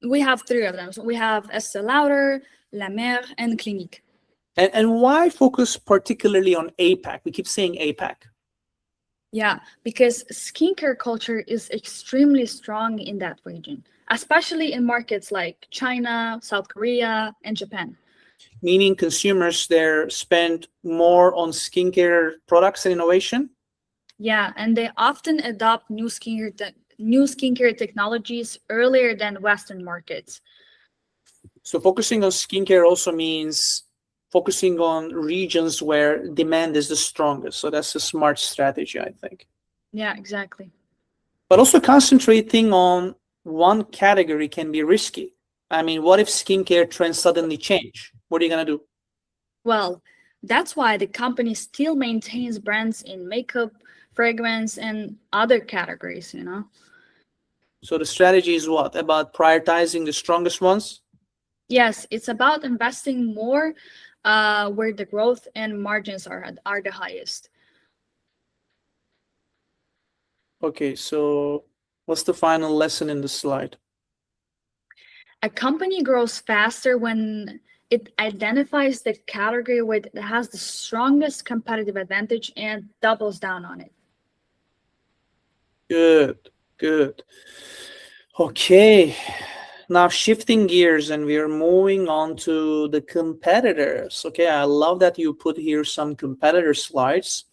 we have three of them. So we have Estée Lauder, La Mer, and Clinique. And why focus particularly on APAC? We keep saying APAC. Yeah, because skincare culture is extremely strong in that region, especially in markets like China, South Korea, and Japan. Meaning consumers there spend more on skincare products and innovation? Yeah, and they often adopt new skincare technologies earlier than Western markets. So focusing on skincare also means focusing on regions where demand is the strongest. So that's a smart strategy, I think. Yeah, exactly. But also concentrating on one category can be risky. I mean, what if skincare trends suddenly change? What are you going to do? Well, that's why the company still maintains brands in makeup, fragrance, and other categories. So the strategy is what? About prioritizing the strongest ones? Yes, it's about investing more where the growth and margins are the highest. Okay, so what's the final lesson in the slide? A company grows faster when it identifies the category that has the strongest competitive advantage and doubles down on it. Good, good. Okay, now shifting gears and we are moving on to the competitors. Okay, I love that you put here some competitor slides.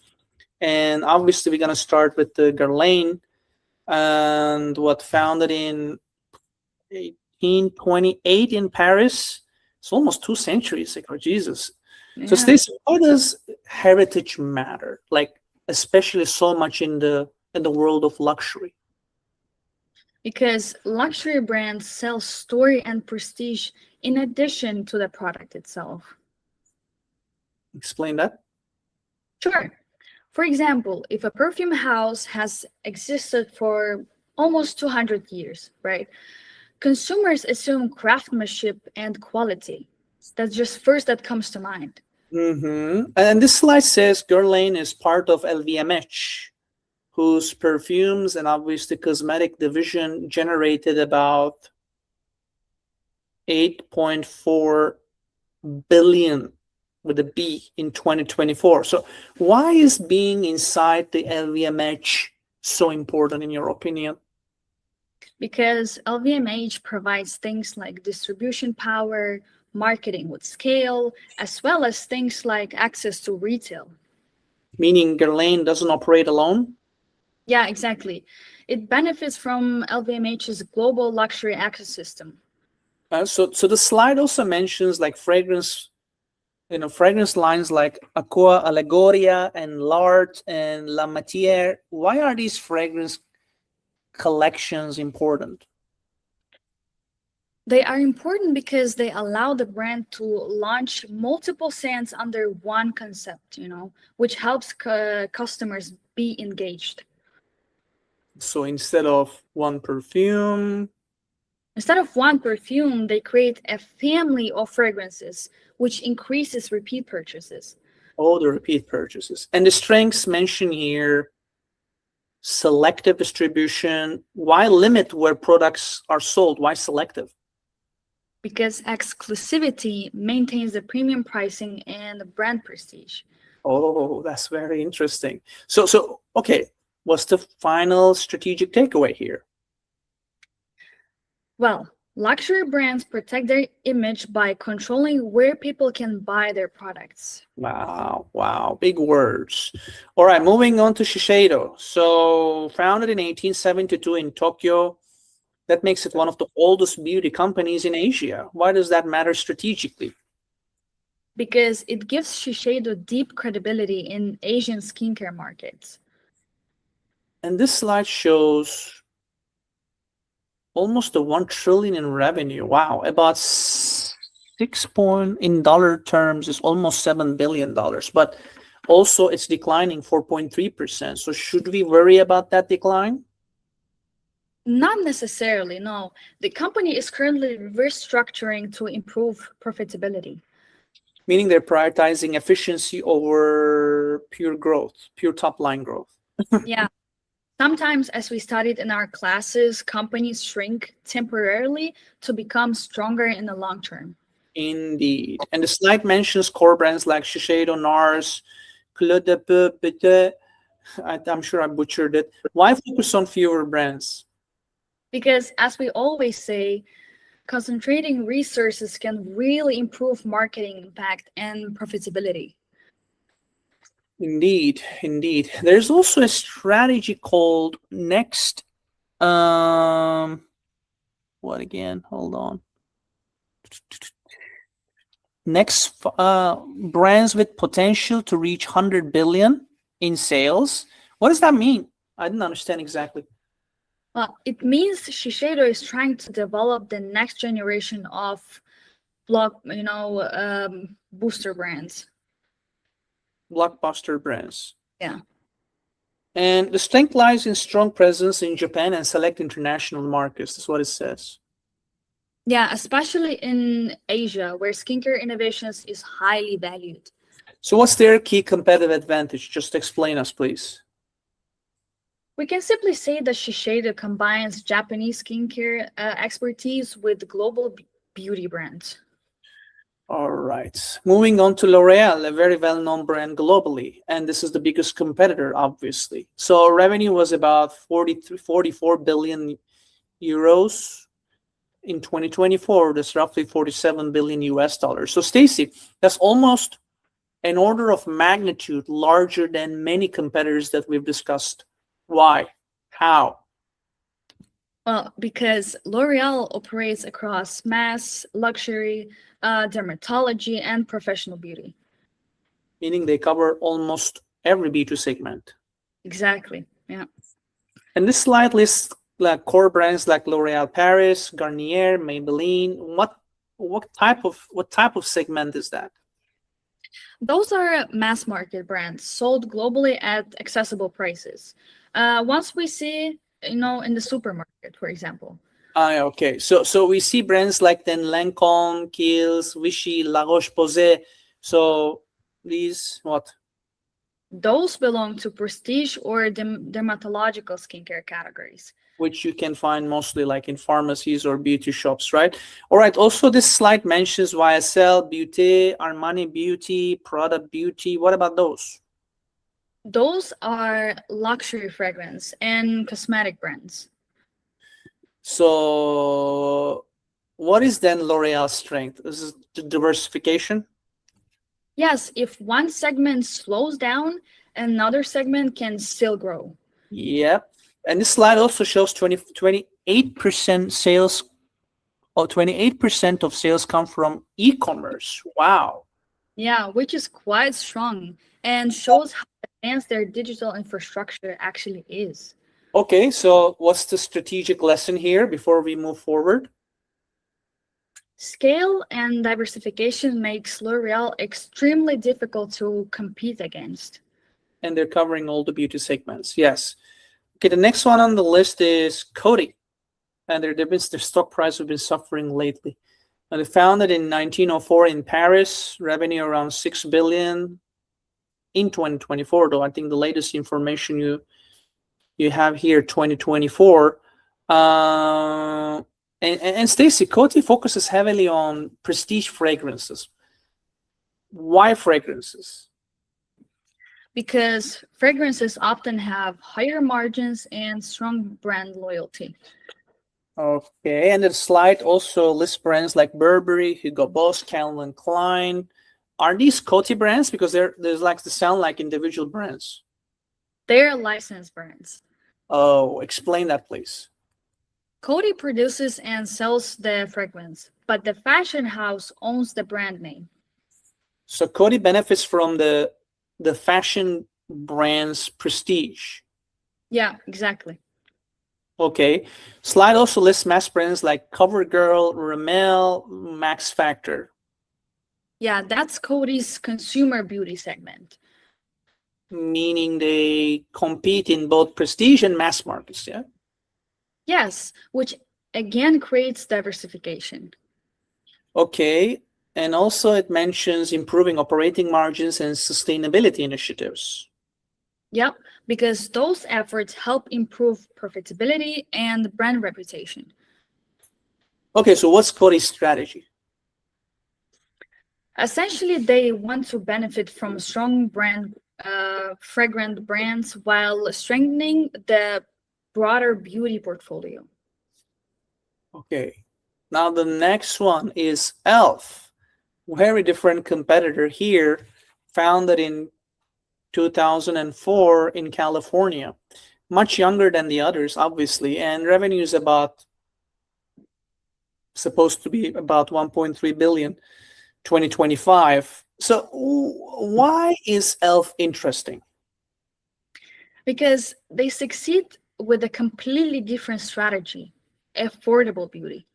And obviously, we're going to start with the Guerlain and what founded in 1828 in Paris. It's almost 2 centuries ago, Jesus. So, Yeah, Stacey, why does heritage matter? Like, especially so much in the world of luxury. because luxury brands sell story and prestige in addition to the product itself. Explain that. Sure. For example, if a perfume house has existed for almost 200 years, right? Consumers assume craftsmanship and quality. That's just first that comes to mind. And this slide says Guerlain is part of LVMH, whose perfumes and obviously cosmetic division generated about 8.4 billion with a B in 2024. So why is being inside the LVMH so important in your opinion? Because LVMH provides things like distribution power, marketing with scale, as well as things like access to retail. Meaning Guerlain doesn't operate alone? Yeah, exactly. It benefits from LVMH's global luxury ecosystem. So the slide also mentions like fragrance, fragrance lines like Aqua Allegoria and L'Art and La Matière. Why are these fragrance collections important? They are important because they allow the brand to launch multiple scents under one concept, which helps customers be engaged. So instead of one perfume, they create a family of fragrances, which increases repeat purchases. all the repeat purchases. And the strengths mentioned here, selective distribution. Why limit where products are sold? Why selective? Because exclusivity maintains the premium pricing and the brand prestige. Oh, that's very interesting. So okay, what's the final strategic takeaway here? Well, luxury brands protect their image by controlling where people can buy their products. Wow, big words. All right, moving on to Shiseido. So founded in 1872 in Tokyo, that makes it one of the oldest beauty companies in Asia. Why does that matter strategically? Because it gives Shiseido deep credibility in Asian skincare markets. And this slide shows almost a 1 trillion in revenue. Wow, about in dollar terms is almost $7 billion, but also it's declining 4.3%. So should we worry about that decline? Not necessarily, no. The company is currently restructuring to improve profitability. Meaning they're prioritizing efficiency over pure growth, pure top line growth. Yeah. Sometimes, as we studied in our classes, companies shrink temporarily to become stronger in the long term. Indeed. And the slide mentions core brands like Shiseido, NARS, Clos de Peu, I'm sure I butchered it. Why focus on fewer brands? Because, as we always say, concentrating resources can really improve marketing impact and profitability. Indeed. There's also a strategy called Next. What again? Hold on. Next, brands with potential to reach 100 billion in sales. What does that mean? I didn't understand exactly. Well, it means Shiseido is trying to develop the next generation of booster brands. Blockbuster brands. Yeah. And the strength lies in strong presence in Japan and select international markets. That's what it says. Yeah, especially in Asia, where skincare innovations is highly valued. So what's their key competitive advantage? Just explain us, please. We can simply say that Shiseido combines Japanese skincare expertise with global beauty brands. All right. Moving on to L'Oreal, a very well-known brand globally. And this is the biggest competitor, obviously. So revenue was about 44 billion euros in 2024. That's roughly 47 billion US dollars. So Stacey, that's almost an order of magnitude larger than many competitors that we've discussed. Why? How? Well, because L'Oreal operates across mass, luxury, dermatology, and professional beauty. Meaning they cover almost every B2 segment. Exactly, yeah. And this slide lists like core brands like L'Oreal Paris, Garnier, Maybelline. What type of segment is that? Those are mass market brands sold globally at accessible prices. Once we see, in the supermarket, for example. Okay. So we see brands like then Lancome, Kiehl's, Vichy, La Roche-Posay. So these what? Those belong to prestige or dermatological skincare categories. Which you can find mostly like in pharmacies or beauty shops, right? All right. Also, this slide mentions YSL Beauty, Armani Beauty, Prada Beauty. What about those? Those are luxury fragrance and cosmetic brands. So, what is then L'Oreal's strength? This is the diversification. Yes, if one segment slows down, another segment can still grow. Yep. And this slide also shows 28% sales, or 28% of sales come from e-commerce. Wow. Yeah, which is quite strong and shows how advanced their digital infrastructure actually is. Okay, so what's the strategic lesson here before we move forward? Scale and diversification makes L'Oreal extremely difficult to compete against. And they're covering all the beauty segments. Yes. Okay, the next one on the list is Coty. And their stock price has been suffering lately. And they founded in 1904 in Paris, revenue around 6 billion in 2024, though I think the latest information you have here, 2024. And Stacey, Coty focuses heavily on prestige fragrances. Why fragrances? Because fragrances often have higher margins and strong brand loyalty. Okay, and the slide also lists brands like Burberry, Hugo Boss, Calvin Klein. Are these Coty brands? Because there's like to sound like individual brands. They're licensed brands. Oh, explain that, please. Coty produces and sells the fragrance, but the fashion house owns the brand name. So Coty benefits from the fashion brand's prestige. Yeah, exactly. Okay. Slide also lists mass brands like CoverGirl, Rimmel, Max Factor. Yeah, that's Coty's consumer beauty segment. Meaning they compete in both prestige and mass markets, yeah? Yes, which again creates diversification. Okay. And also it mentions improving operating margins and sustainability initiatives. Yep, because those efforts help improve profitability and brand reputation. Okay, so what's Coty's strategy? Essentially, they want to benefit from strong fragrant brands while strengthening the broader beauty portfolio. Okay. Now the next one is e.l.f. Very different competitor here, founded in 2004 in California. Much younger than the others, obviously, and revenue is supposed to be about 1.3 billion 2025. So why is e.l.f. interesting? Because they succeed with a completely different strategy, affordable beauty.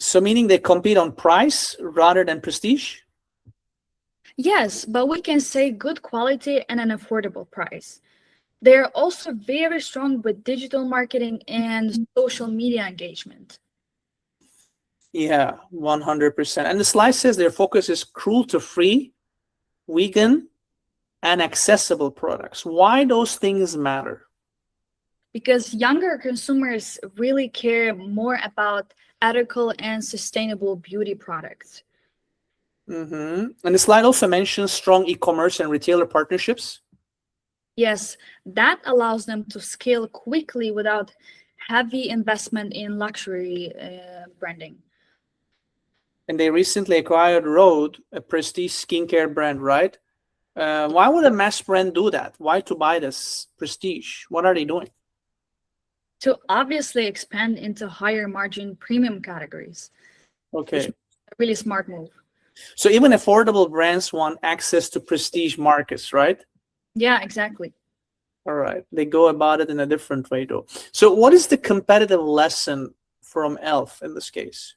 So meaning they compete on price rather than prestige? Yes, but we can say good quality and an affordable price. They're also very strong with digital marketing and social media engagement. Yeah, 100%. And the slide says their focus is cruelty-free, vegan, and accessible products. Why those things matter? Because younger consumers really care more about ethical and sustainable beauty products. And the slide also mentions strong e-commerce and retailer partnerships. Yes, that allows them to scale quickly without heavy investment in luxury branding. And they recently acquired Rhode, a prestige skincare brand, right? Why would a mass brand do that? Why to buy this prestige? What are they doing? To obviously expand into higher margin premium categories. Okay. Which is a really smart move. So even affordable brands want access to prestige markets, right? Yeah, exactly. All right. They go about it in a different way, though. So what is the competitive lesson from e.l.f. in this case?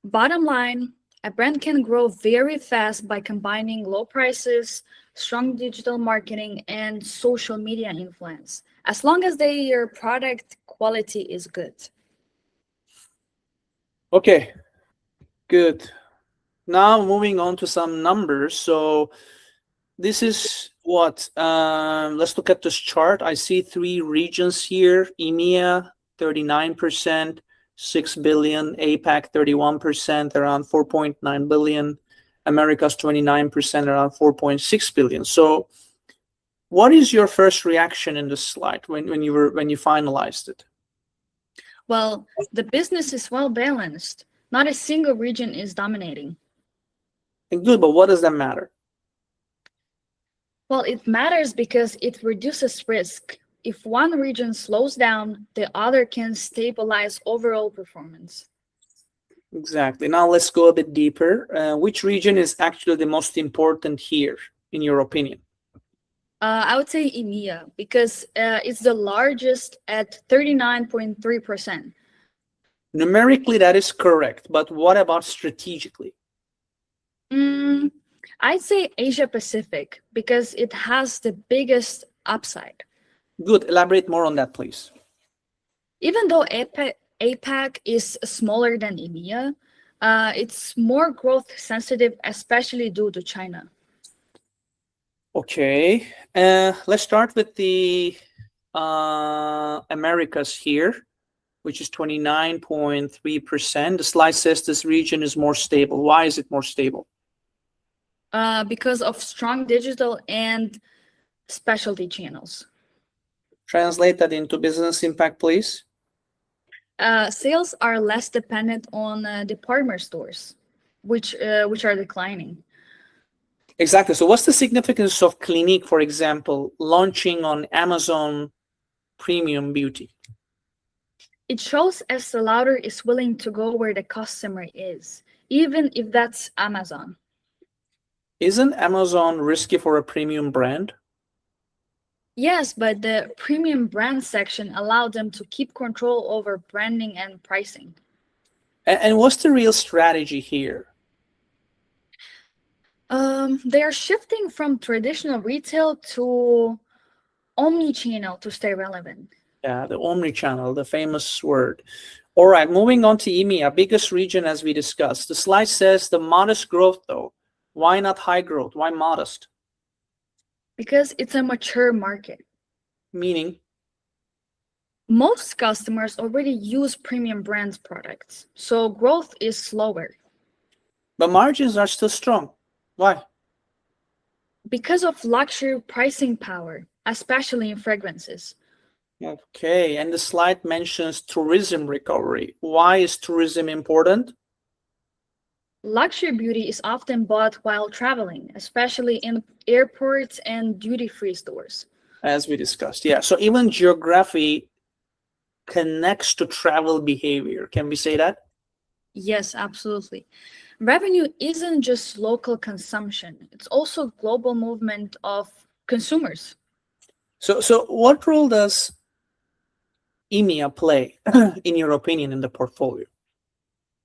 Bottom line, a brand can grow very fast by combining low prices, strong digital marketing, and social media influence, as long as their product quality is good. Okay, good. Now moving on to some numbers. So This is what, let's look at this chart. I see three regions here. EMEA, 39%, 6 billion. APAC, 31%, around 4.9 billion. Americas, 29%, around 4.6 billion. So what is your first reaction in this slide when you finalized it? Well, the business is well balanced. Not a single region is dominating. Good, but what does that matter? Well, it matters because it reduces risk. If one region slows down, the other can stabilize overall performance. Exactly. Now let's go a bit deeper. Which region is actually the most important here, in your opinion? I would say EMEA because it's the largest at 39.3%. Numerically, that is correct. But what about strategically? I'd say Asia Pacific because it has the biggest upside. Good. Elaborate more on that, please. Even though APAC is smaller than EMEA, it's more growth sensitive, especially due to China. Okay. Let's start with the Americas here, which is 29.3%. The slide says this region is more stable. Why is it more stable? Because of strong digital and specialty channels. Translate that into business impact, please. Sales are less dependent on department stores, which are declining. Exactly. So what's the significance of Clinique, for example, launching on Amazon Premium Beauty? It shows Estée Lauder is willing to go where the customer is, even if that's Amazon. Isn't Amazon risky for a premium brand? Yes, but the premium brand section allowed them to keep control over branding and pricing. And what's the real strategy here? They are shifting from traditional retail to omni-channel to stay relevant. Yeah, the omni-channel, the famous word. All right, moving on to EMEA, biggest region as we discussed. The slide says the modest growth though. Why not high growth? Why modest? Because it's a mature market. Meaning? Most customers already use premium brands products, so growth is slower. But margins are still strong. Why? Because of luxury pricing power, especially in fragrances. Okay, and the slide mentions tourism recovery. Why is tourism important? Luxury beauty is often bought while traveling, especially in airports and duty-free stores. As we discussed, yeah. So even geography connects to travel behavior. Can we say that? Yes, absolutely. Revenue isn't just local consumption, it's also global movement of consumers. So what role does EMEA play, in your opinion, in the portfolio?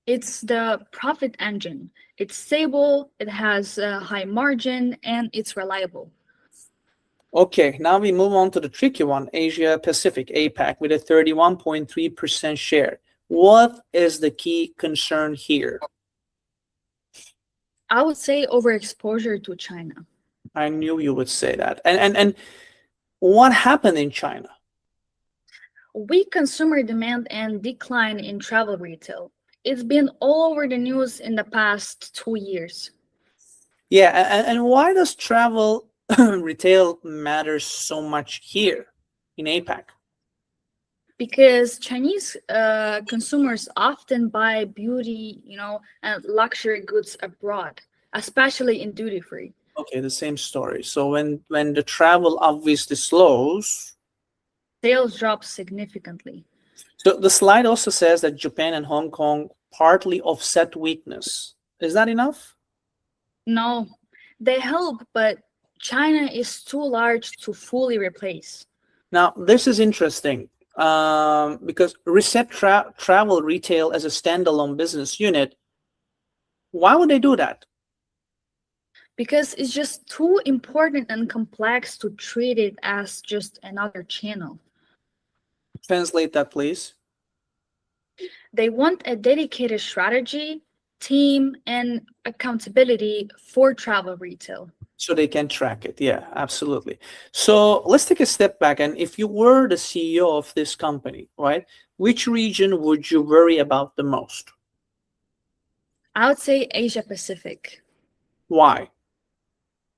It's the profit engine. It's stable, it has a high margin, and it's reliable. Okay, now we move on to the tricky one, Asia Pacific, APAC, with a 31.3% share. What is the key concern here? I would say overexposure to China. I knew you would say that. And what happened in China? Weak consumer demand and decline in travel retail. It's been all over the news in the past 2 years. Yeah, and why does travel retail matter so much here in APAC? Because Chinese consumers often buy beauty, and luxury goods abroad, especially in duty free. Okay, the same story. So when the travel obviously slows, Sales drop significantly. so the slide also says that Japan and Hong Kong partly offset weakness. Is that enough? No, they help, but China is too large to fully replace. Now, this is interesting because reset travel retail as a standalone business unit. Why would they do that? Because it's just too important and complex to treat it as just another channel. Translate that, please. They want a dedicated strategy, team, and accountability for travel retail. So they can track it. Yeah, absolutely. So let's take a step back. And if you were the CEO of this company, right, which region would you worry about the most? I would say Asia Pacific Why?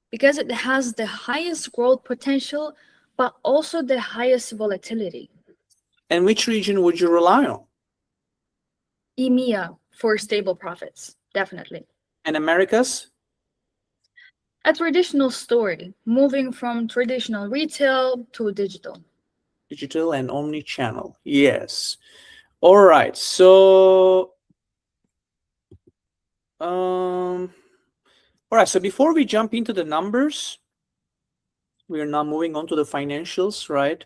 because it has the highest growth potential, but also the highest volatility. And which region would you rely on? EMEA for stable profits, definitely. And Americas? A traditional story, moving from traditional retail to digital. Digital and omni-channel. Yes. All right. So, all right. So before we jump into the numbers, we are now moving on to the financials, right?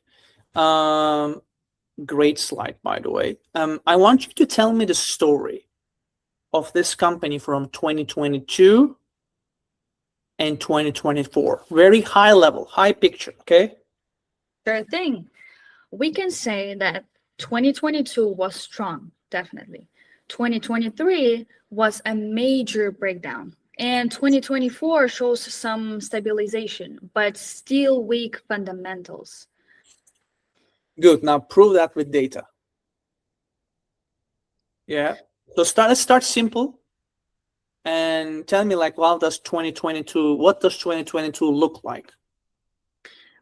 Great slide, by the way. I want you to tell me the story of this company from 2022 and 2024. Very high level, high picture, okay? Sure thing. We can say that 2022 was strong, definitely. 2023 was a major breakdown. And 2024 shows some stabilization, but still weak fundamentals. Good. Now prove that with data. Yeah. So let's start simple and tell me like, what does 2022 look like?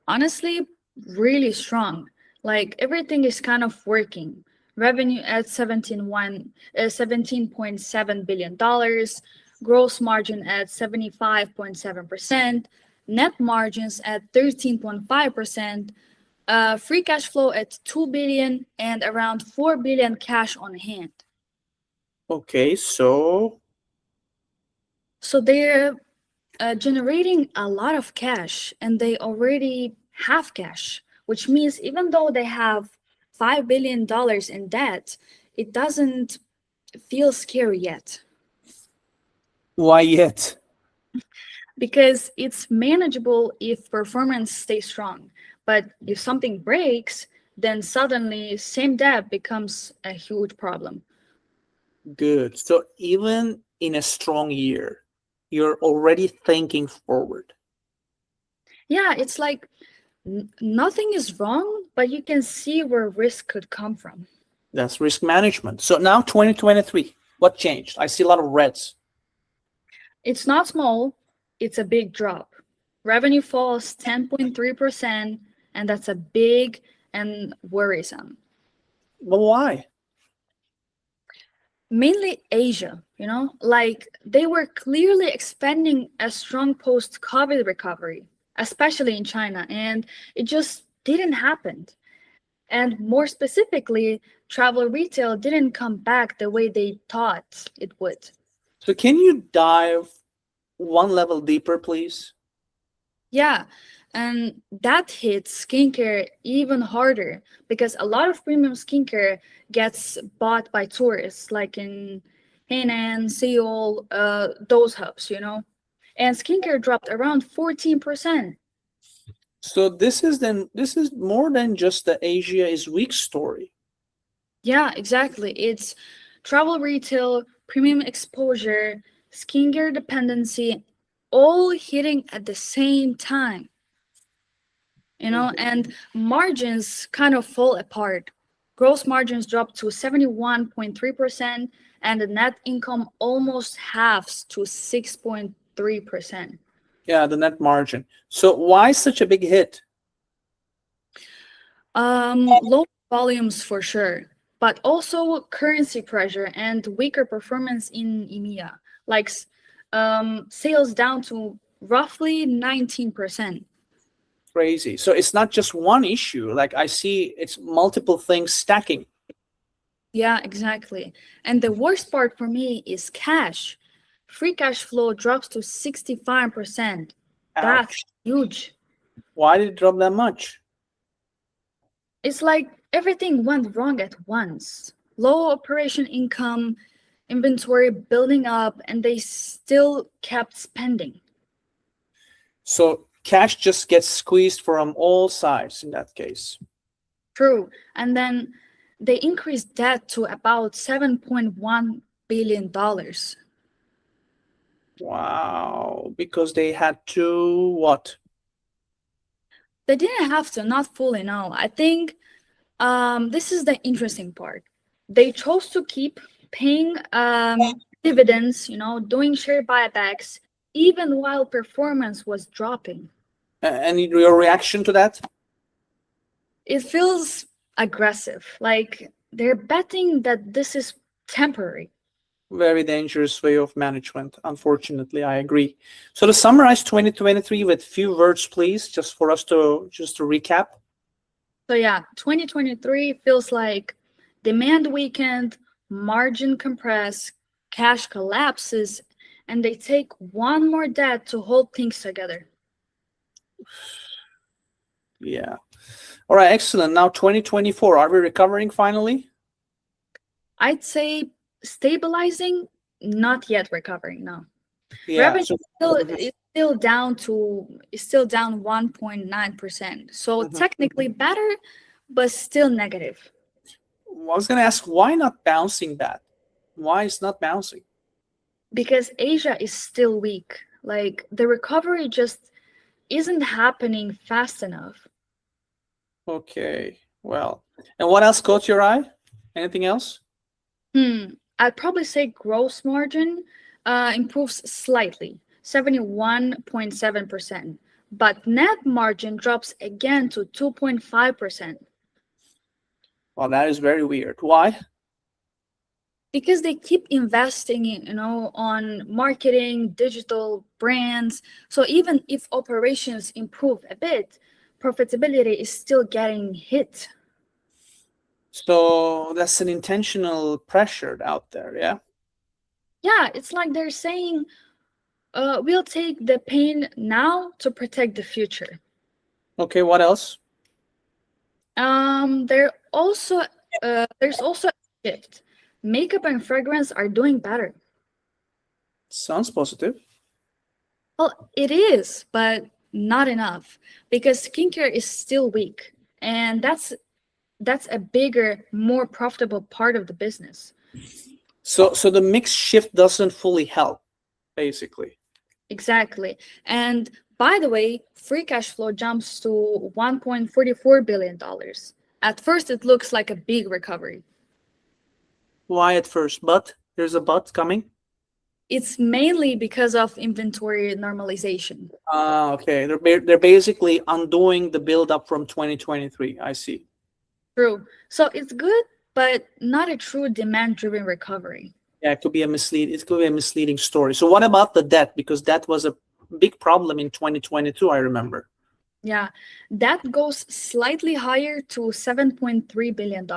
Honestly, really strong. Like everything is kind of working. Revenue at 17.7 billion dollars, gross margin at 75.7%, net margins at 13.5%, free cash flow at 2 billion and around 4 billion cash on hand. Okay, so So they're generating a lot of cash and they already have cash, which means even though they have $5 billion in debt, it doesn't feel scary yet why yet? because it's manageable if performance stays strong. But if something breaks, then suddenly same debt becomes a huge problem. Good. So even in a strong year, you're already thinking forward. Yeah, it's like nothing is wrong, but you can see where risk could come from. That's risk management. So now 2023, what changed? I see a lot of reds. It's not small, it's a big drop. Revenue falls 10.3%, and that's a big and worrisome. But why? Mainly Asia, like they were clearly expecting a strong post COVID recovery, especially in China, and it just didn't happen. And more specifically, travel retail didn't come back the way they thought it would. So can you dive one level deeper, please? Yeah, and that hits skincare even harder because a lot of premium skincare gets bought by tourists, like in Hainan, Seoul, those hubs. And skincare dropped around 14%. So this is more than just the Asia is weak story. Yeah, exactly. It's travel retail, premium exposure, skincare dependency, all hitting at the same time. And margins kind of fall apart. Gross margins drop to 71.3%, and the net income almost halves to 6.3%. Yeah, the net margin. So why such a big hit? Low volumes for sure, but also currency pressure and weaker performance in EMEA, like sales down to roughly 19%. Crazy. So it's not just one issue. Like I see it's multiple things stacking. Yeah, exactly. And the worst part for me is cash. Free cash flow drops to 65%. That's Ouch. huge. Why did it drop that much? It's like everything went wrong at once. Low operation income, inventory building up, and they still kept spending. So cash just gets squeezed from all sides in that case. True. And then they increased debt to about $7.1 billion. Wow, because they had to what? They didn't have to, not fully, no. I think this is the interesting part. They chose to keep paying dividends, doing share buybacks, even while performance was dropping. And your reaction to that? It feels aggressive, like they're betting that this is temporary. Very dangerous way of management. Unfortunately, I agree. So to summarize 2023 with few words, please, just for us to recap. So yeah, 2023 feels like demand weakened, margin compress, cash collapses, and they take one more debt to hold things together. Yeah. All right, excellent. Now 2024, are we recovering finally? I'd say stabilizing, not yet recovering. No, Yeah. revenue So, is still down 1.9%. So mhm. technically better, but still negative. I was going to ask, why not bouncing back? Why is not bouncing? Because Asia is still weak. Like the recovery just isn't happening fast enough. Okay. Well, and what else caught your eye? Anything else? I'd probably say gross margin improves slightly, 71.7%, but net margin drops again to 2.5% Well, that is very weird. Why? because they keep investing on marketing, digital brands. So even if operations improve a bit, profitability is still getting hit. So that's an intentional pressure out there, yeah? Yeah, it's like they're saying, we'll take the pain now to protect the future. Okay, what else? There also there's also a shift. Makeup and fragrance are doing better. Sounds positive. Well, it is, but not enough because skincare is still weak, and that's a bigger, more profitable part of the business. So the mix shift doesn't fully help, basically. Exactly. And by the way, free cash flow jumps to $1.44 billion. At first, it looks like a big recovery. Why at first? But there's a but coming. It's mainly because of inventory normalization. Ah, okay. They're basically undoing the build up from 2023. I see. True. So it's good, but not a true demand-driven recovery. Yeah, it could be a misleading story. So what about the debt? Because that was a big problem in 2022, I remember. Yeah, that goes slightly higher to $7.3 billion.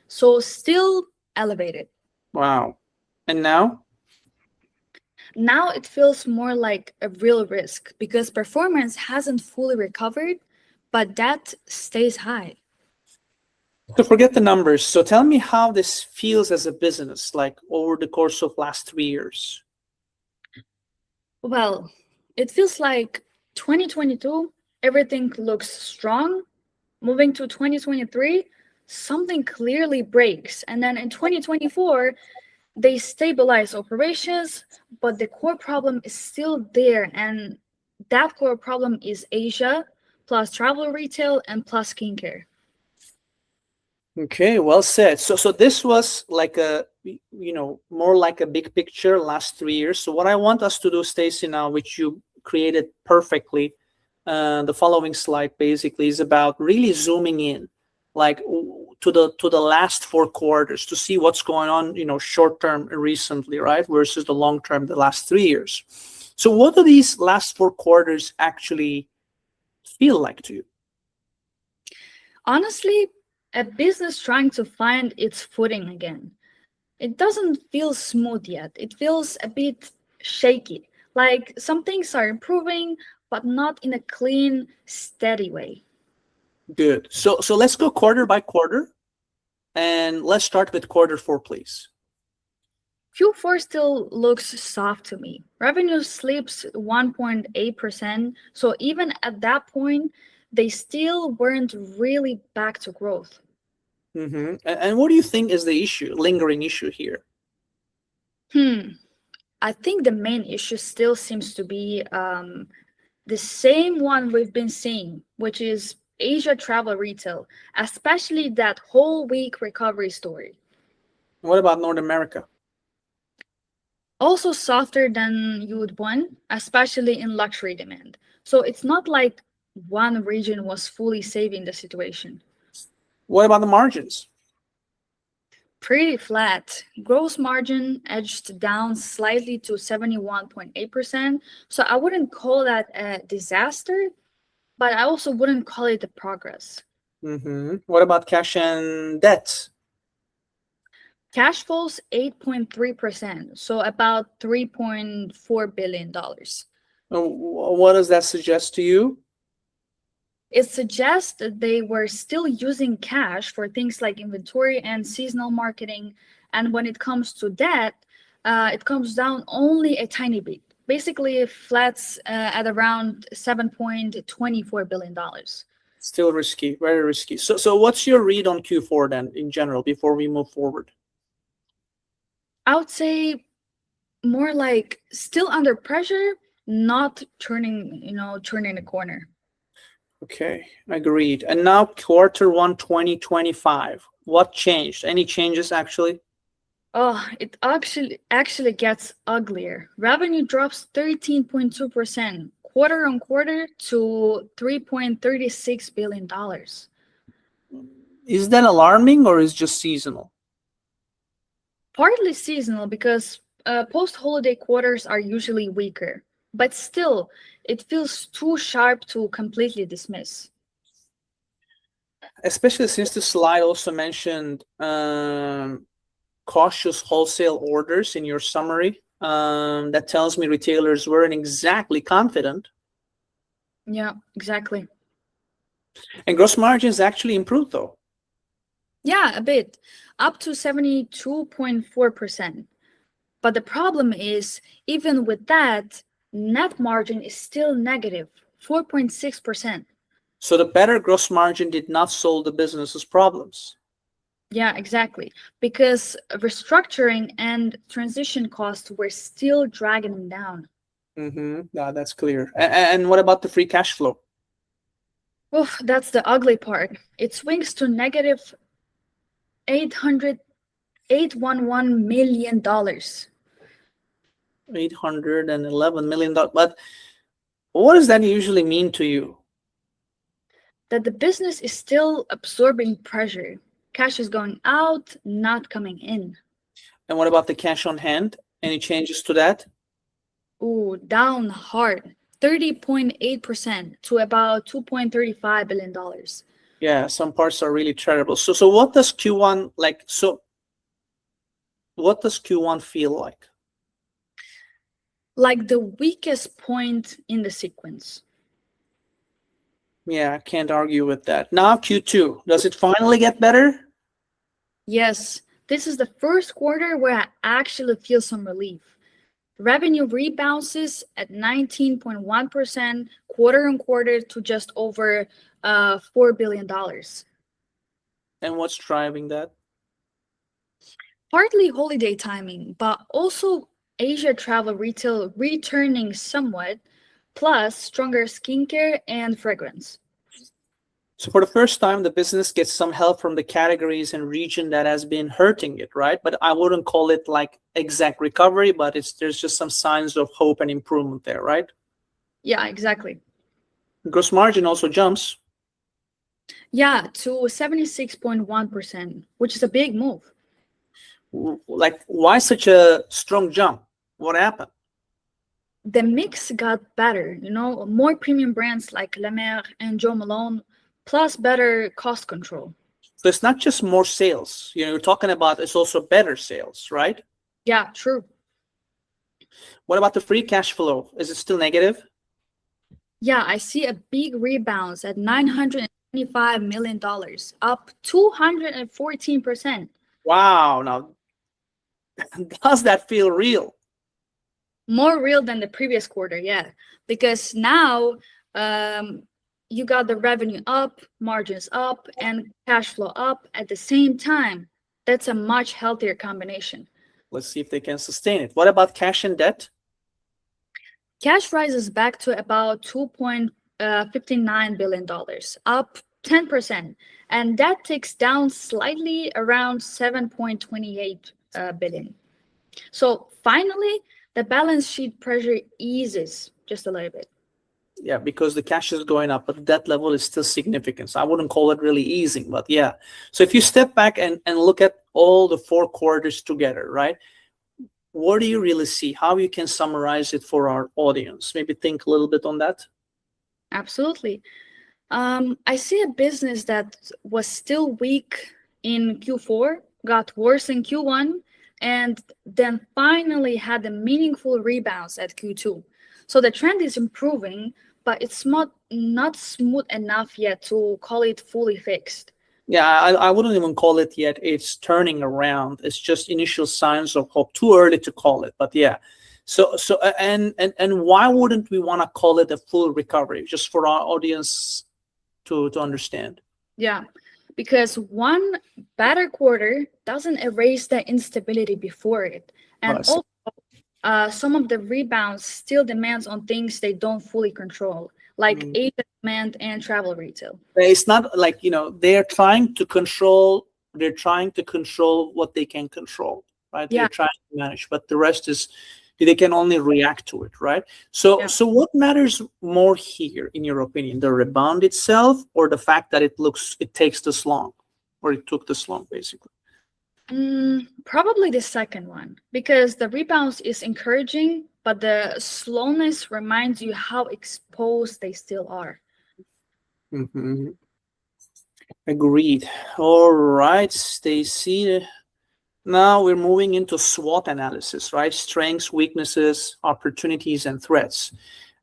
So still elevated. Wow. And now? Now it feels more like a real risk because performance hasn't fully recovered, but debt stays high. So forget the numbers. So tell me how this feels as a business, like over the course of last 3 years. Well, it feels like 2022, everything looks strong. Moving to 2023, something clearly breaks. And then in 2024, they stabilize operations, but the core problem is still there. And that core problem is Asia, plus travel retail, and plus skincare. Okay, well said. So this was like more like a big picture last 3 years. So what I want us to do, Stacey, now, which you created perfectly, the following slide basically is about really zooming in, like to the last 4 quarters to see what's going on, short term recently, right, versus the long term, the last 3 years. So what do these last 4 quarters actually feel like to you? Honestly, a business trying to find its footing again. It doesn't feel smooth yet. It feels a bit shaky. Like some things are improving, but not in a clean, steady way. Good. So let's go quarter by quarter, and let's start with quarter 4, please. Q4 still looks soft to me. Revenue slips 1.8%, so even at that point, they still weren't really back to growth. And what do you think is the issue, lingering issue here? Hmm. I think the main issue still seems to be the same one we've been seeing, which is Asia travel retail, especially that whole week recovery story. What about North America? Also softer than you would want, especially in luxury demand. So it's not like one region was fully saving the situation. What about the margins? Pretty flat. Gross margin edged down slightly to 71.8%. So I wouldn't call that a disaster, but I also wouldn't call it a progress. What about cash and debt? Cash flows 8.3%, so about $3.4 billion. What does that suggest to you? It suggests that they were still using cash for things like inventory and seasonal marketing. And when it comes to debt, it comes down only a tiny bit. Basically, it flats at around $7.24 billion. Still risky, very risky. So what's your read on Q4 then in general before we move forward? I would say more like still under pressure, not turning the corner. Okay, agreed. And now Q1 2025. What changed? Any changes actually? Oh, it actually gets uglier. Revenue drops 13.2% quarter on quarter to $3.36 billion. Is that alarming or is just seasonal? Partly seasonal because post-holiday quarters are usually weaker, but still, it feels too sharp to completely dismiss. Especially since the slide also mentioned cautious wholesale orders in your summary. That tells me retailers weren't exactly confident. Yeah, exactly. And gross margins actually improved though. Yeah, a bit, up to 72.4%. But the problem is, even with that, net margin is still negative, 4.6%. So the better gross margin did not solve the business's problems. Yeah, exactly. Because restructuring and transition costs were still dragging them down. Yeah, that's clear. And what about the free cash flow? Oof, that's the ugly part. It swings to negative 811 million dollars. $811 million. But what does that usually mean to you? That the business is still absorbing pressure. Cash is going out, not coming in. And what about the cash on hand? Any changes to that? Ooh, down hard. 30.8% to about $2.35 billion. Yeah, some parts are really terrible. So what does Q1 like? So what does Q1 feel like? Like the weakest point in the sequence. Yeah, I can't argue with that. Now Q2, does it finally get better? Yes, this is the first quarter where I actually feel some relief. Revenue rebounds at 19.1% quarter on quarter to just over $4 billion. And what's driving that? Partly holiday timing, but also Asia travel retail returning somewhat, plus stronger skincare and fragrance. So for the first time, the business gets some help from the categories and region that has been hurting it, right? But I wouldn't call it like exact recovery, but there's just some signs of hope and improvement there, right? Yeah, exactly. Gross margin also jumps. Yeah, to 76.1%, which is a big move. Like, why such a strong jump? What happened? The mix got better, more premium brands like La Mer and Joe Malone, plus better cost control. So it's not just more sales. You're talking about it's also better sales, right? Yeah, true. What about the free cash flow? Is it still negative? Yeah, I see a big rebound at $925 million, up 214%. Wow. Now, does that feel real? More real than the previous quarter, yeah. Because now you got the revenue up, margins up, and cash flow up at the same time. That's a much healthier combination. Let's see if they can sustain it. What about cash and debt? Cash rises back to about $2.59 billion, up 10%, and that ticks down slightly around 7.28 billion. So finally, the balance sheet pressure eases just a little bit. Yeah, because the cash is going up, but the debt level is still significant. So I wouldn't call it really easing, but yeah. So if you step back and look at all the 4 quarters together, right? What do you really see? How you can summarize it for our audience? Maybe think a little bit on that. Absolutely. I see a business that was still weak in Q4, got worse in Q1, and then finally had a meaningful rebound at Q2. So the trend is improving, but it's not smooth enough yet to call it fully fixed. Yeah, I wouldn't even call it yet. It's turning around. It's just initial signs of hope. Too early to call it, but yeah. So and why wouldn't we want to call it a full recovery? Just for our audience to understand. Yeah, because one better quarter doesn't erase the instability before it. And Well, also, some of the rebounds still demands on things they don't fully control, like Asia demand and travel retail. it's not like, they're trying to control what they can control, right? Yeah. They're trying to manage, but the rest is they can only react to it, right? So Yeah. so what matters more here, in your opinion, the rebound itself or the fact that it takes this long, or it took this long, basically? Probably the second one, because the rebounds is encouraging, but the slowness reminds you how exposed they still are. Agreed. All right, Stacey. Now we're moving into SWOT analysis, right? Strengths, weaknesses, opportunities, and threats.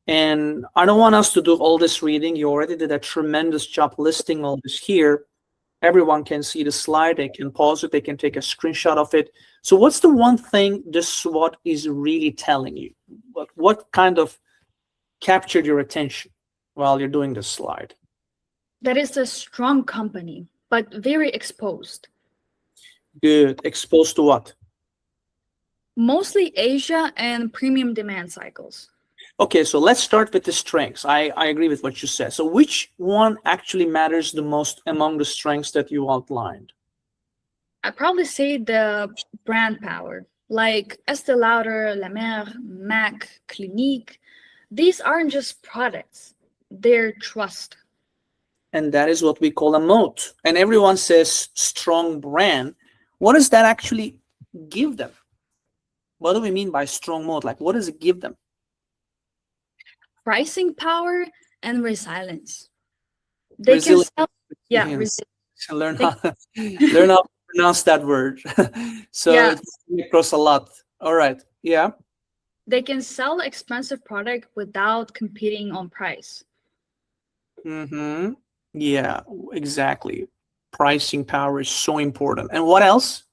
And I don't want us to do all this reading. You already did a tremendous job listing all this here. Everyone can see the slide. They can pause it. They can take a screenshot of it. So what's the one thing this SWOT is really telling you? What kind of captured your attention while you're doing this slide? That is a strong company, but very exposed. Good. Exposed to what? Mostly Asia and premium demand cycles. Okay, so let's start with the strengths. I agree with what you said. So which one actually matters the most among the strengths that you outlined? I'd probably say the brand power, like Estée Lauder, La Mer, MAC, Clinique. These aren't just products, they're trust. And that is what we call a moat. And everyone says strong brand. What does that actually give them? What do we mean by strong moat? Like, what does it give them? Pricing power and resilience. They can sell, yeah, resilience. Learn how to pronounce that word. So Yeah. it's across a lot. All right. Yeah. They can sell expensive product without competing on price. Yeah, exactly. Pricing power is so important. And what else?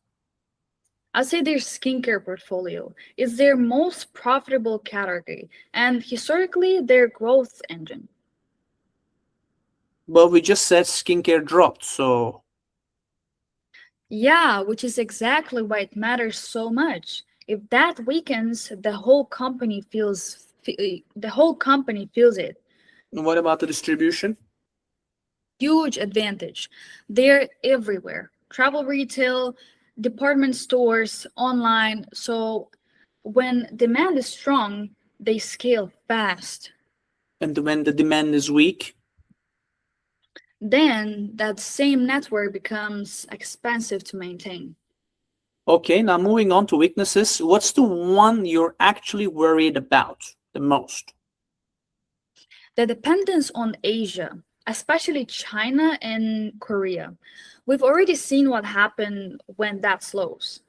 I'd say their skincare portfolio is their most profitable category and historically their growth engine. Well, we just said skincare dropped, so Yeah, which is exactly why it matters so much. If that weakens, the whole company feels it. what about the distribution? Huge advantage. They're everywhere. Travel retail, department stores, online. So when demand is strong, they scale fast. And when the demand is weak? Then that same network becomes expensive to maintain. Okay, now moving on to weaknesses. What's the one you're actually worried about the most? The dependence on Asia, especially China and Korea. We've already seen what happened when that slows.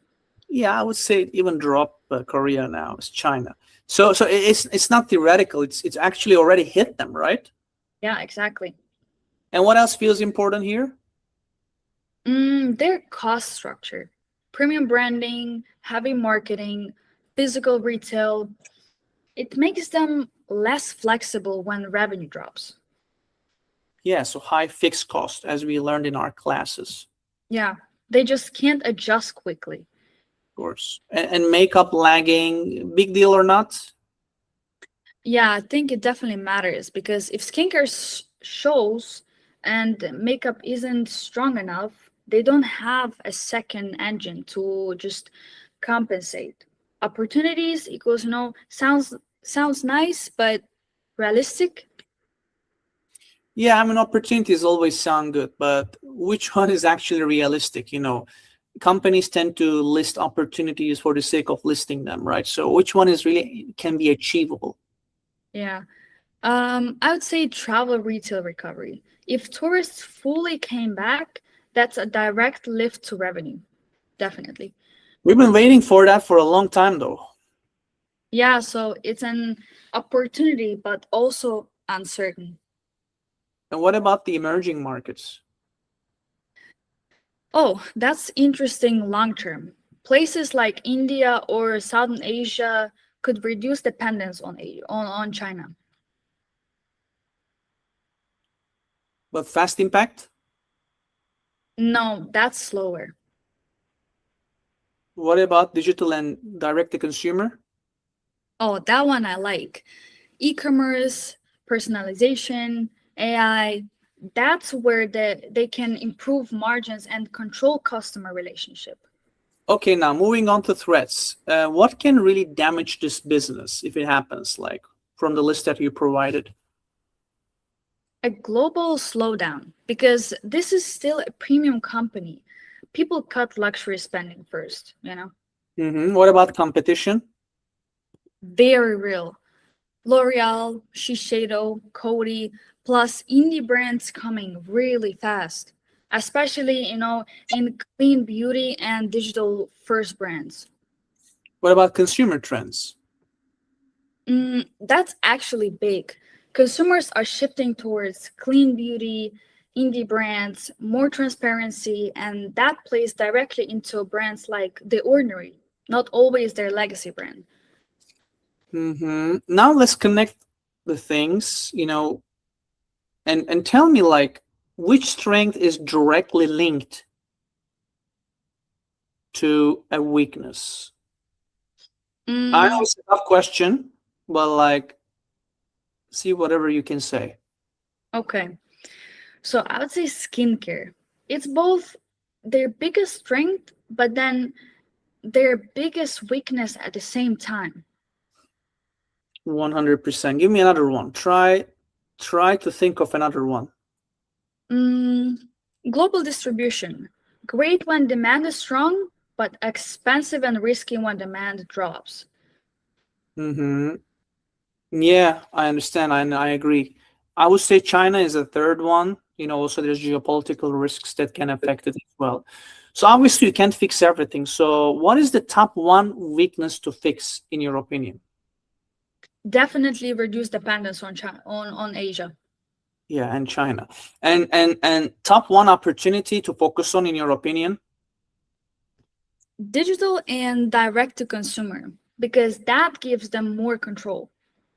Yeah, I would say it even dropped Korea now. It's China. So it's not theoretical. It's actually already hit them, right? Yeah, exactly. And what else feels important here? Their cost structure, premium branding, heavy marketing, physical retail. It makes them less flexible when revenue drops. Yeah, so high fixed cost, as we learned in our classes. Yeah, they just can't adjust quickly. course. And makeup lagging, big deal or not? Yeah, I think it definitely matters because if skincare shows and makeup isn't strong enough, they don't have a second engine to just compensate. Opportunities equals, sounds nice, but realistic. Yeah, I mean, opportunities always sound good, but which one is actually realistic? Companies tend to list opportunities for the sake of listing them, right? So which one is really can be achievable? Yeah. I would say travel retail recovery. If tourists fully came back, that's a direct lift to revenue. Definitely. We've been waiting for that for a long time, though. Yeah, so it's an opportunity, but also uncertain. And what about the emerging markets? Oh, that's interesting long term. Places like India or Southern Asia could reduce dependence on China. But fast impact? No, that's slower. What about digital and direct to consumer? Oh, that one I like. E-commerce, personalization, AI, that's where they can improve margins and control customer relationship. Okay, now moving on to threats. What can really damage this business if it happens, like from the list that you provided? A global slowdown because this is still a premium company. People cut luxury spending first. What about competition? Very real. L'Oreal, Shiseido, Coty, plus indie brands coming really fast, especially, in clean beauty and digital first brands. What about consumer trends? That's actually big. Consumers are shifting towards clean beauty, indie brands, more transparency, and that plays directly into brands like The Ordinary, not always their legacy brand. Now let's connect the things, and tell me like which strength is directly linked to a weakness. I know Mm, it's a tough question, but like see whatever you can say. okay, so I would say skincare. It's both their biggest strength, but then their biggest weakness at the same time. 100%. Give me another one. Try to think of another one. Mm, Global distribution. Great when demand is strong, but expensive and risky when demand drops. Mm-hmm. Yeah, I understand. I agree. I would say China is a third one. Also there's geopolitical risks that can affect it as well. So obviously you can't fix everything. So what is the top one weakness to fix in your opinion? Definitely reduce dependence on China, on Asia. Yeah, and China. And top one opportunity to focus on in your opinion? Digital and direct to consumer, because that gives them more control.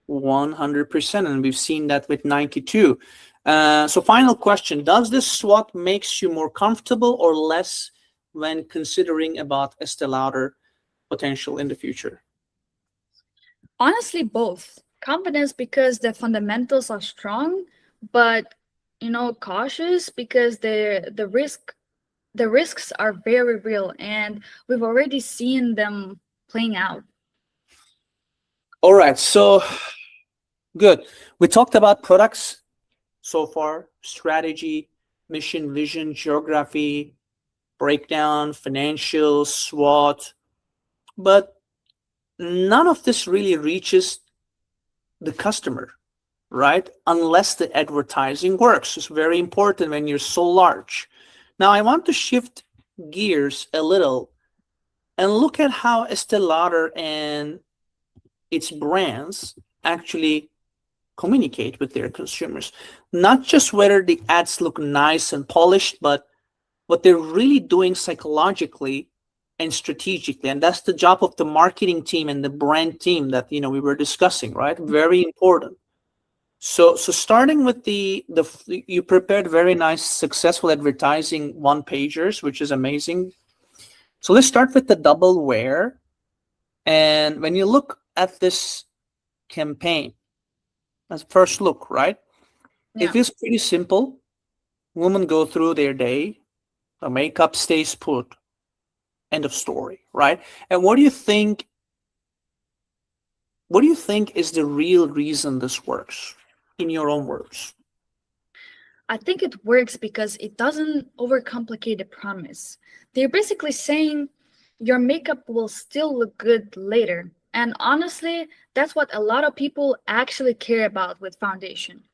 100%, and we've seen that with Nike too. So final question, does this SWOT makes you more comfortable or less when considering about Estée Lauder potential in the future? Honestly, both. Confidence because the fundamentals are strong, but cautious because the risks are very real and we've already seen them playing out. All right, so good. We talked about products so far, strategy, mission, vision, geography, breakdown, financial, SWOT, but none of this really reaches the customer, right? Unless the advertising works. It's very important when you're so large. Now, I want to shift gears a little and look at how Estee Lauder and its brands actually communicate with their consumers. Not just whether the ads look nice and polished, but what they're really doing psychologically and strategically. And that's the job of the marketing team and the brand team that we were discussing, right? Very important. So starting with the you prepared very nice successful advertising one pagers, which is amazing. So let's start with the double wear. And when you look at this campaign, as first look, right? It Yeah. feels pretty simple. Women go through their day, the makeup stays put, end of story, right? And what do you think is the real reason this works, in your own words? I think it works because it doesn't overcomplicate the promise. They're basically saying your makeup will still look good later. And honestly, that's what a lot of people actually care about with foundation.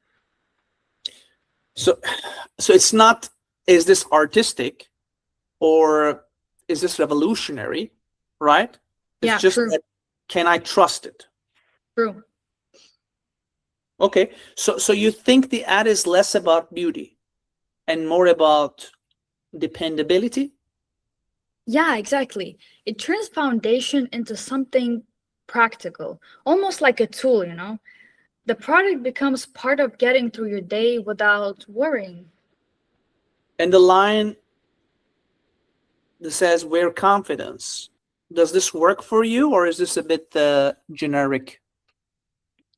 So it's not, is this artistic or is this revolutionary, right? It's Yeah, just true, that, can I trust it? true. Okay, so you think the ad is less about beauty and more about dependability? Yeah, exactly. It turns foundation into something practical, almost like a tool, you know? The product becomes part of getting through your day without worrying. And the line that says wear confidence, does this work for you, or is this a bit generic?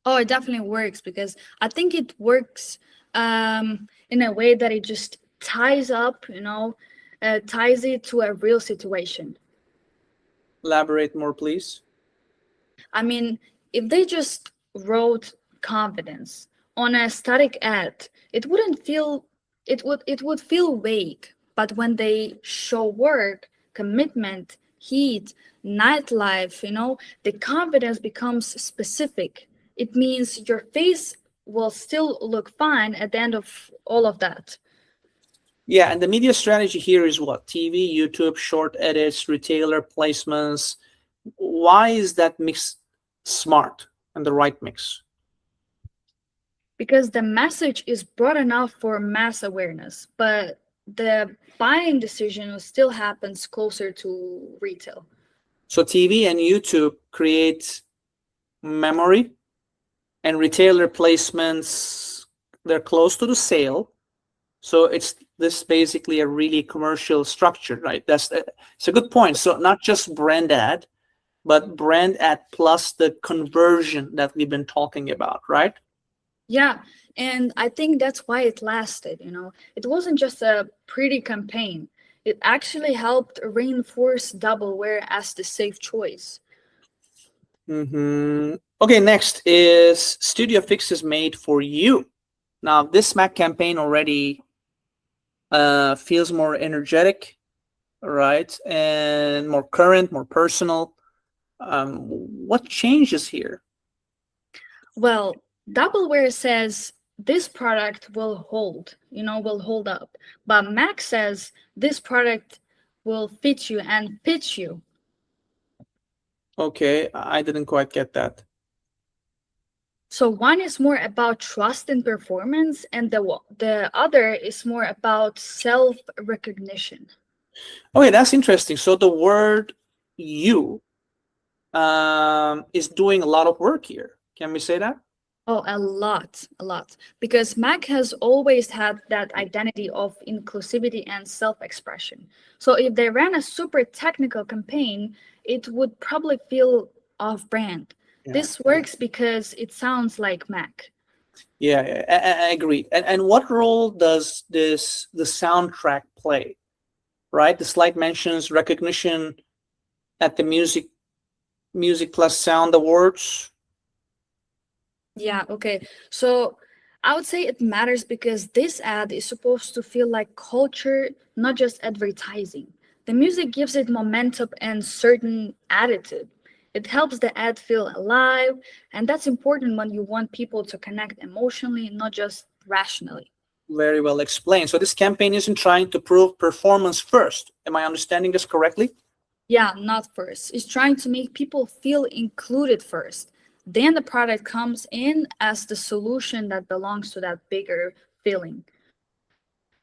Oh, it definitely works because I think it works in a way that it just ties up, ties it to a real situation. Elaborate more, please. I mean, if they just wrote confidence on a static ad, it would feel vague. But when they show work, commitment, heat, nightlife, the confidence becomes specific. It means your face will still look fine at the end of all of that. Yeah, and the media strategy here is what? TV, YouTube, short edits, retailer placements. Why is that mix smart and the right mix? Because the message is broad enough for mass awareness, but the buying decision still happens closer to retail. So TV and YouTube create memory, and retailer placements, they're close to the sale. So it's this basically a really commercial structure, right? It's a good point. So not just brand ad, but brand ad plus the conversion that we've been talking about, right? Yeah, and I think that's why it lasted, It wasn't just a pretty campaign. It actually helped reinforce double wear as the safe choice. Okay, next is Studio Fixes made for you. Now, this Mac campaign already feels more energetic, right? And more current, more personal. What changes here? Well, Doubleware says this product will hold up. But Mac says this product will fit you and pitch you. Okay, I didn't quite get that. So one is more about trust and performance, and the other is more about self-recognition. Okay, that's interesting. So the word you is doing a lot of work here. Can we say that? Oh, a lot, a lot. Because Mac has always had that identity of inclusivity and self-expression. So if they ran a super technical campaign, it would probably feel off-brand. Yeah. This works because it sounds like Mac. Yeah, I agree. And what role does the soundtrack play? Right, the slide mentions recognition at the Music Plus Sound Awards. Yeah, okay. So I would say it matters because this ad is supposed to feel like culture, not just advertising. The music gives it momentum and certain attitude. It helps the ad feel alive, and that's important when you want people to connect emotionally, not just rationally. Very well explained. So this campaign isn't trying to prove performance first. Am I understanding this correctly? Yeah, not first. It's trying to make people feel included first. Then the product comes in as the solution that belongs to that bigger feeling.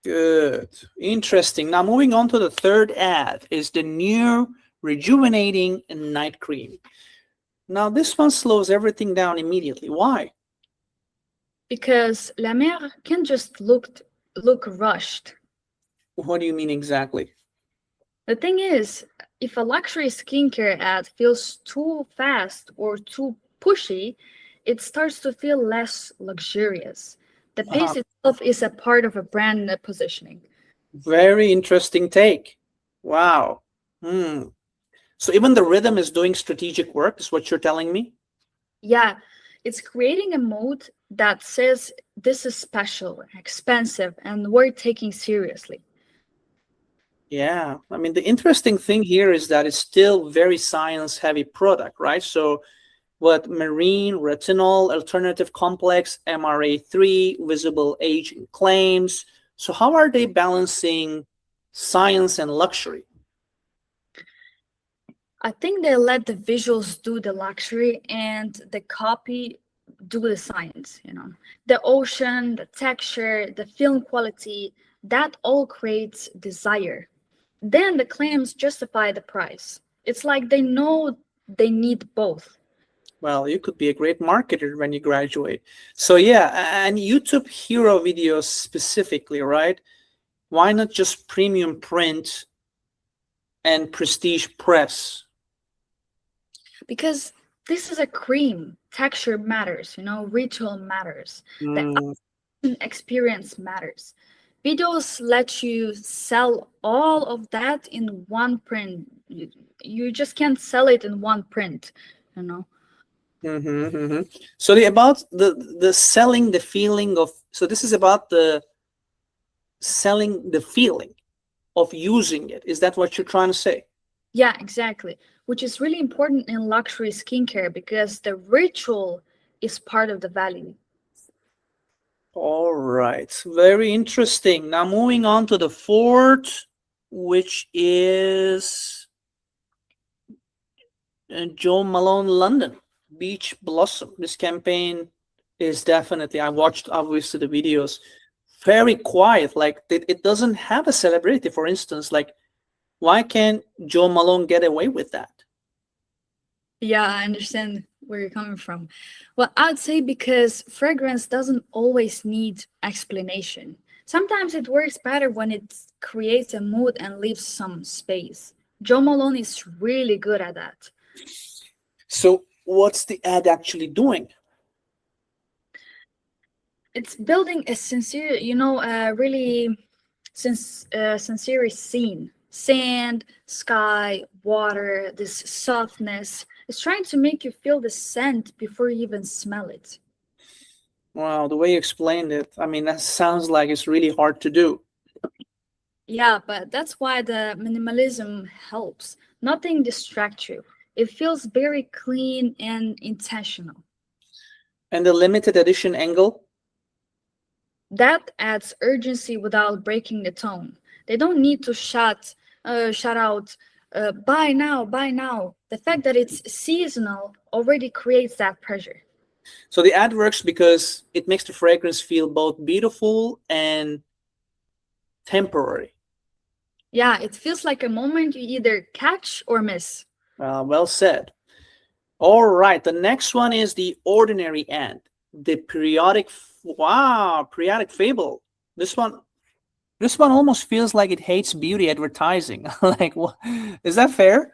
Good. Interesting. Now moving on to the third ad is the new rejuvenating night cream. Now this one slows everything down immediately. Why? Because La Mer can just look rushed. What do you mean exactly? The thing is, If a luxury skincare ad feels too fast or too pushy, it starts to feel less luxurious. The Uh-huh. pace itself is a part of a brand positioning. Very interesting take. Wow. Hmm. So even the rhythm is doing strategic work, is what you're telling me? Yeah, it's creating a mood that says this is special, expensive, and worth taking seriously. Yeah. I mean, the interesting thing here is that it's still very science heavy product, right? So what marine, retinol, alternative complex, MRA3, visible aging claims. So how are they balancing science and luxury? I think they let the visuals do the luxury and the copy do the science, you know. The ocean, the texture, the film quality, that all creates desire. Then the claims justify the price. It's like they know they need both. Well, you could be a great marketer when you graduate. So yeah, and YouTube hero videos specifically, right? Why not just premium print and prestige press? Because this is a cream. Texture matters, you know, ritual matters. The Mm, experience matters. Videos let you sell all of that in one print. You just can't sell it in one print, you know. So the about the selling the feeling of, so this is about the selling the feeling of using it. Is that what you're trying to say? Yeah, exactly. Which is really important in luxury skincare because the ritual is part of the value. All right, very interesting. Now moving on to the fourth, which is Joe Malone London Beach Blossom. This campaign is definitely, I watched obviously the videos, very quiet. Like it doesn't have a celebrity, for instance. Like, why can't Joe Malone get away with that? Yeah, I understand where you're coming from. Well, I'd say because fragrance doesn't always need explanation. Sometimes it works better when it creates a mood and leaves some space. Joe Malone is really good at that. So what's the ad actually doing? It's building a sincere, really sincere scene. Sand, sky, water, this softness. It's trying to make you feel the scent before you even smell it. Wow, the way you explained it, I mean, that sounds like it's really hard to do. Yeah, but that's why the minimalism helps. Nothing distracts you. It feels very clean and intentional. And the limited edition angle? That adds urgency without breaking the tone. They don't need to shout out, buy now, buy now. The fact that it's seasonal already creates that pressure. So the ad works because it makes the fragrance feel both beautiful and temporary. Yeah, it feels like a moment you either catch or miss. Well said. All right, the next one is the ordinary ad, the periodic fable. This one, this one almost feels like it hates beauty advertising. Like, what? Is that fair?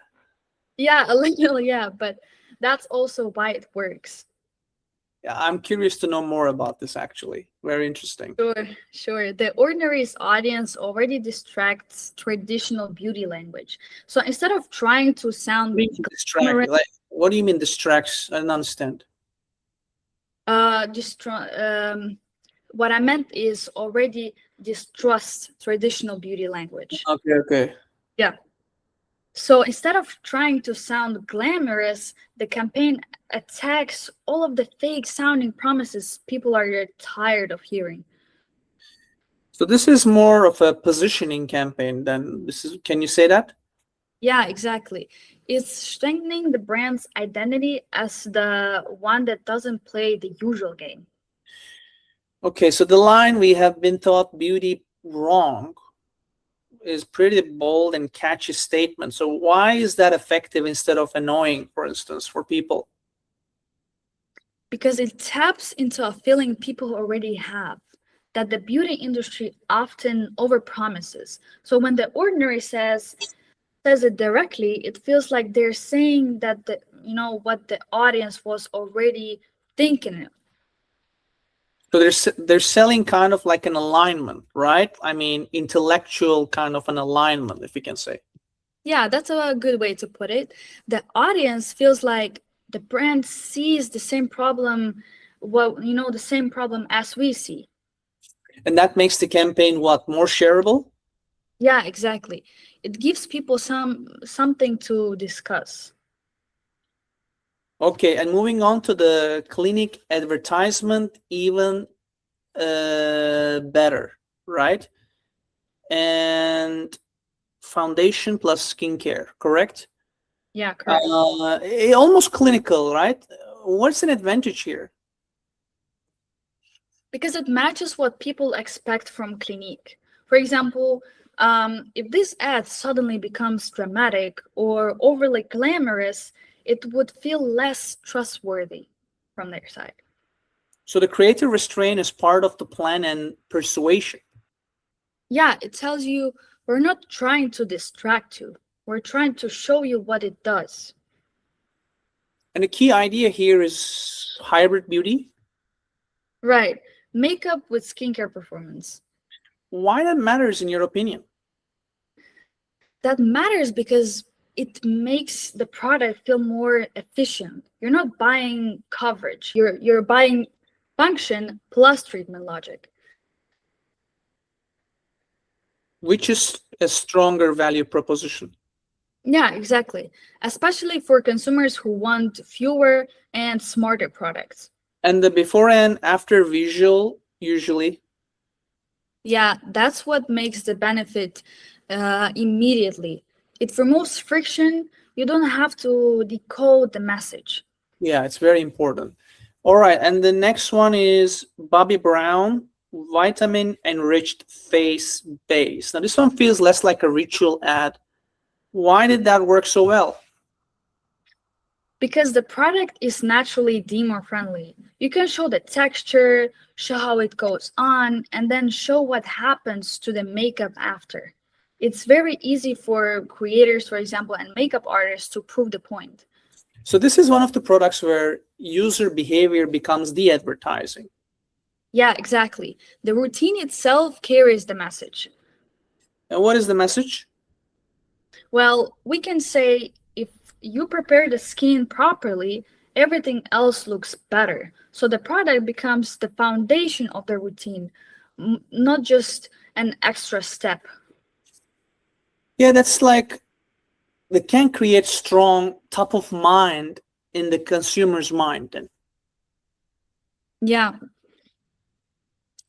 Yeah, a little, yeah, but that's also why it works. Yeah, I'm curious to know more about this. Actually, very interesting. Sure, sure. The ordinary's audience already distracts traditional beauty language. So instead of trying to What do sound you mean distract? glamorous, Like, what do you mean distracts? I don't understand. just what I meant is already distrust traditional beauty language. Okay, okay. Yeah. So instead of trying to sound glamorous, the campaign attacks all of the fake sounding promises people are tired of hearing. So this is more of a positioning campaign than this is. Can you say that? Yeah, exactly. It's strengthening the brand's identity as the one that doesn't play the usual game. Okay, so the line "we have been taught beauty wrong" is pretty bold and catchy statement. So why is that effective instead of annoying, for instance, for people? Because it taps into a feeling people already have that the beauty industry often overpromises. So when the ordinary says, says it directly, it feels like they're saying that what the audience was already thinking. So they're selling kind of like an alignment, right? I mean, intellectual kind of an alignment, if you can say. Yeah, that's a good way to put it. The audience feels like the brand sees the same problem, the same problem as we see. And that makes the campaign what? More shareable? Yeah, exactly. It gives people something to discuss. Okay, and moving on to the Clinique advertisement, even better, right? And foundation plus skincare, correct? Yeah, correct. Almost clinical, right? What's an advantage here? Because it matches what people expect from Clinique. For example, if this ad suddenly becomes dramatic or overly glamorous, it would feel less trustworthy from their side. So the creative restraint is part of the plan and persuasion. Yeah, it tells you we're not trying to distract you, we're trying to show you what it does. And the key idea here is hybrid beauty. Right, makeup with skincare performance. Why that matters in your opinion? That matters because it makes the product feel more efficient. You're not buying coverage. You're buying function plus treatment logic. Which is a stronger value proposition. Yeah, exactly. Especially for consumers who want fewer and smarter products. And the before and after visual usually. Yeah, that's what makes the benefit immediately. It removes friction. You don't have to decode the message. Yeah, it's very important. All right, and the next one is Bobbi Brown vitamin enriched face base. Now this one feels less like a ritual ad. Why did that work so well? Because the product is naturally demo friendly. You can show the texture, show how it goes on, and then show what happens to the makeup after. It's very easy for creators, for example, and makeup artists to prove the point. So this is one of the products where user behavior becomes the advertising. Yeah, exactly. The routine itself carries the message. And what is the message? Well, we can say if you prepare the skin properly, everything else looks better. So the product becomes the foundation of the routine, not just an extra step. Yeah, that's like they can create strong top of mind in the consumer's mind then. Yeah,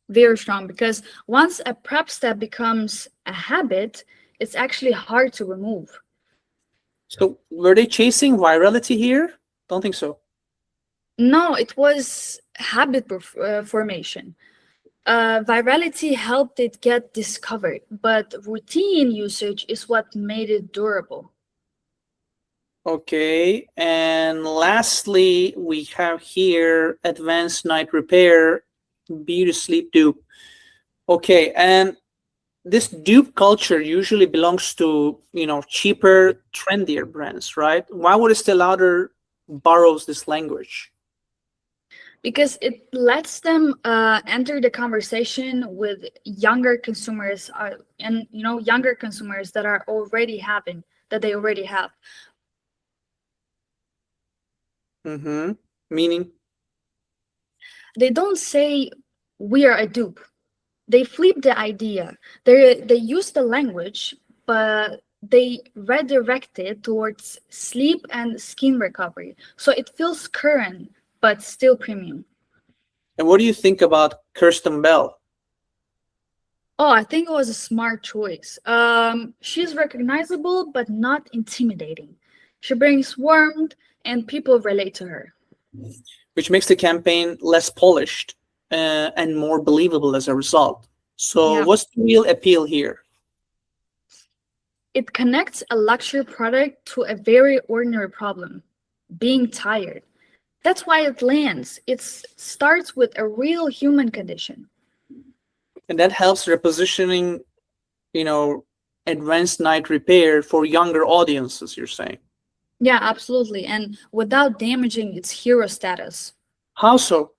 very strong because once a prep step becomes a habit, it's actually hard to remove. So were they chasing virality here? Don't think so. No, it was habit formation. Virality helped it get discovered, but routine usage is what made it durable. Okay, and lastly, we have here advanced night repair, beauty sleep dupe. Okay, and this dupe culture usually belongs to, cheaper, trendier brands, right? Why would Estée Lauder borrows this language? Because it lets them enter the conversation with younger consumers, and younger consumers that are already having that they already have. Mm-hmm. Meaning? They don't say we are a dupe. They flip the idea. They use the language, but they redirect it towards sleep and skin recovery. So it feels current, but still premium. And what do you think about Kirsten Bell? Oh, I think it was a smart choice. She's recognizable, but not intimidating. She brings warmth, and people relate to her. Which makes the campaign less polished and more believable as a result. So Yeah. what's the real appeal here? It connects a luxury product to a very ordinary problem, being tired. That's why it lands. It starts with a real human condition. And that helps repositioning, you know, advanced night repair for younger audiences, you're saying. Yeah, absolutely. And without damaging its hero status. How so?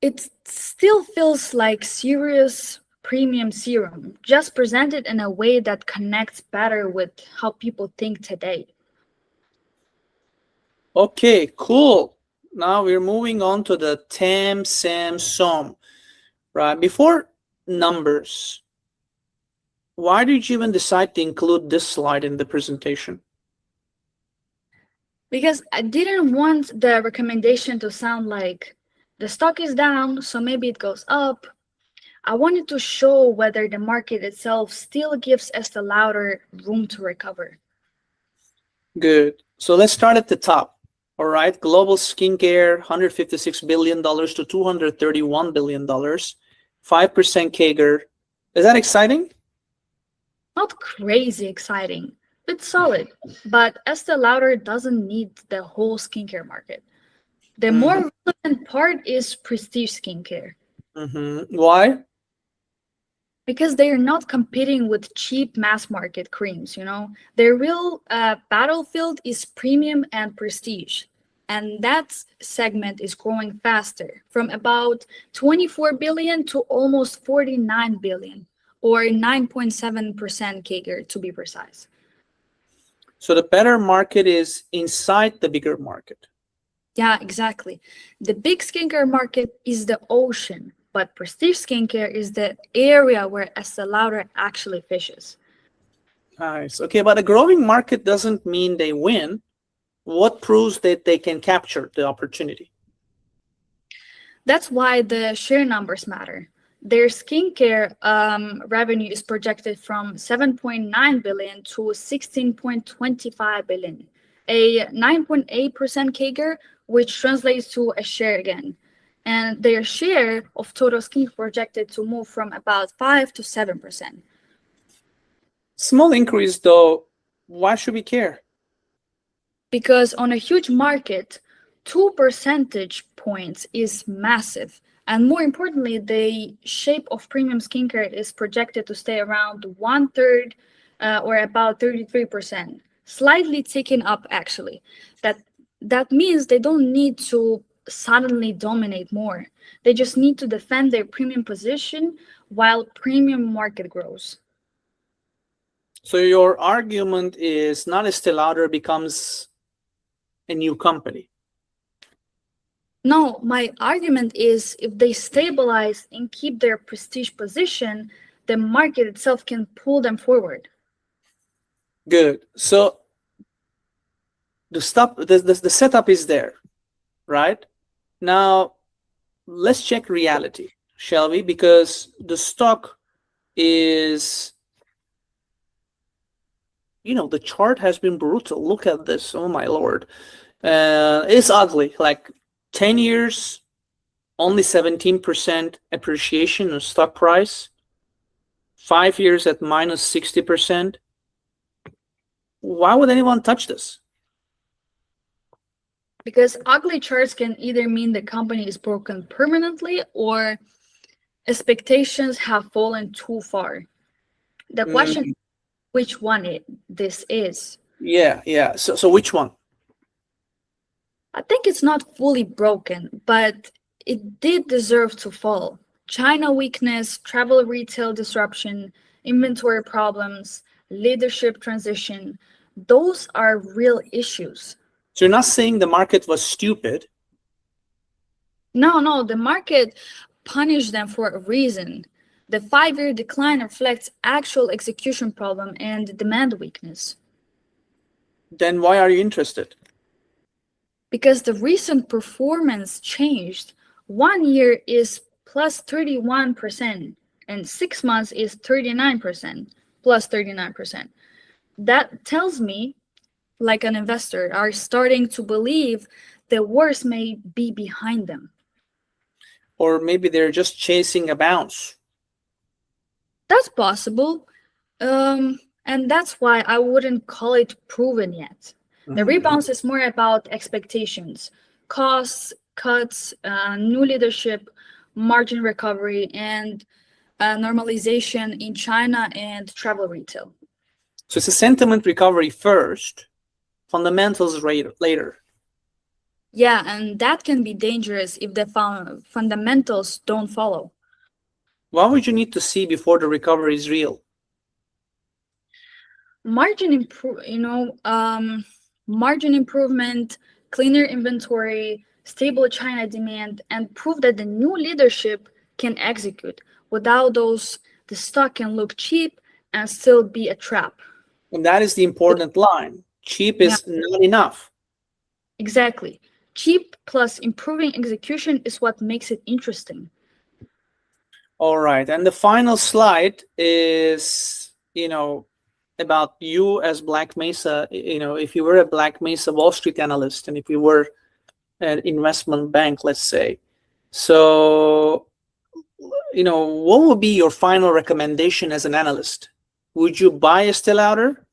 It still feels like serious premium serum, just presented in a way that connects better with how people think today. Okay, cool. Now we're moving on to the TAM, SAM, SOM. Right. Before numbers, why did you even decide to include this slide in the presentation? Because I didn't want the recommendation to sound like the stock is down, so maybe it goes up. I wanted to show whether the market itself still gives Estée Lauder room to recover. Good. So let's start at the top. All right. Global skincare, $156 billion to $231 billion, 5% CAGR. Is that exciting? Not crazy exciting. It's solid, but Estée Lauder doesn't need the whole skincare market. The more relevant part is prestige skincare. Why? Because they're not competing with cheap mass market creams, you know. Their real battlefield is premium and prestige. And that segment is growing faster, from about 24 billion to almost 49 billion, or 9.7% CAGR to be precise. So the better market is inside the bigger market. Yeah, exactly. The big skincare market is the ocean, but prestige skincare is the area where Estée Lauder actually fishes. Nice. Okay, but a growing market doesn't mean they win. What proves that they can capture the opportunity? That's why the share numbers matter. Their skincare revenue is projected from 7.9 billion to 16.25 billion, a 9.8% CAGR, which translates to a share again. And their share of total skincare projected to move from about 5 to 7%. Small increase though, why should we care? Because on a huge market, 2 percentage points is massive. And more importantly, the shape of premium skincare is projected to stay around 1/3 or about 33%, slightly ticking up actually. That means they don't need to suddenly dominate more. They just need to defend their premium position while premium market grows. So your argument is not Estée Lauder becomes a new company. No, my argument is if they stabilize and keep their prestige position, the market itself can pull them forward. Good. So the setup is there, right? Now let's check reality, shall we? Because the stock is, the chart has been brutal. Look at this. Oh my Lord. It's ugly. Like 10 years, only 17% appreciation in stock price. 5 years at minus 60%. Why would anyone touch this? Because ugly charts can either mean the company is broken permanently or expectations have fallen too far. The question is which one this is. Yeah. So which one? I think it's not fully broken, but it did deserve to fall. China weakness, travel retail disruption, inventory problems, leadership transition, those are real issues. So you're not saying the market was stupid. No, the market punished them for a reason. The 5-year decline reflects actual execution problem and demand weakness. Then why are you interested? Because the recent performance changed. 1 year is plus 31%, and 6 months is 39%, plus 39%. That tells me, like an investor, are starting to believe the worst may be behind them. Or maybe they're just chasing a bounce. That's possible. And that's why I wouldn't call it proven yet. The rebounds is more about expectations, costs, cuts, new leadership, margin recovery, and normalization in China and travel retail. So it's a sentiment recovery first, fundamentals later. Yeah, and that can be dangerous if the fundamentals don't follow. What would you need to see before the recovery is real? Margin improvement, cleaner inventory, stable China demand, and prove that the new leadership can execute. Without those, the stock can look cheap and still be a trap. And that is the important line. Cheap is not enough. Exactly. Cheap plus improving execution is what makes it interesting. All right. And the final slide is, about you as Black Mesa. If you were a Black Mesa Wall Street analyst, and if you were an investment bank, let's say, so, what would be your final recommendation as an analyst? Would you buy Estée Lauder?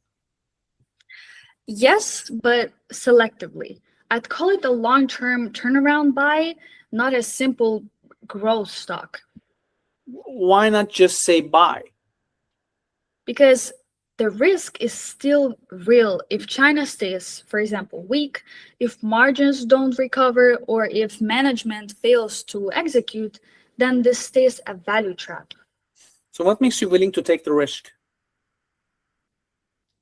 Yes, but selectively. I'd call it a long-term turnaround buy, not a simple growth stock. Why not just say buy? Because the risk is still real if China stays, for example, weak, if margins don't recover, or if management fails to execute, then this stays a value trap. So what makes you willing to take the risk?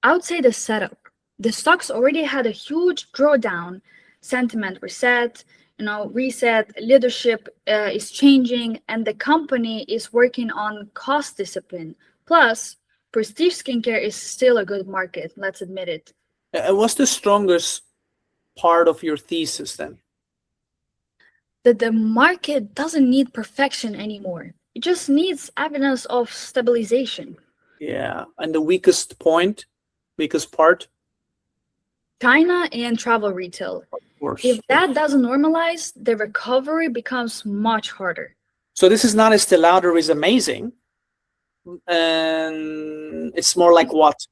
I would say the setup. The stocks already had a huge drawdown, sentiment reset, leadership is changing, and the company is working on cost discipline. Plus, prestige skincare is still a good market, let's admit it. What's the strongest part of your thesis then? That the market doesn't need perfection anymore. It just needs evidence of stabilization. Yeah, and the weakest part? China and travel retail. Of course. If that doesn't normalize, the recovery becomes much harder. So this is not Estée Lauder is amazing, and it's more like what?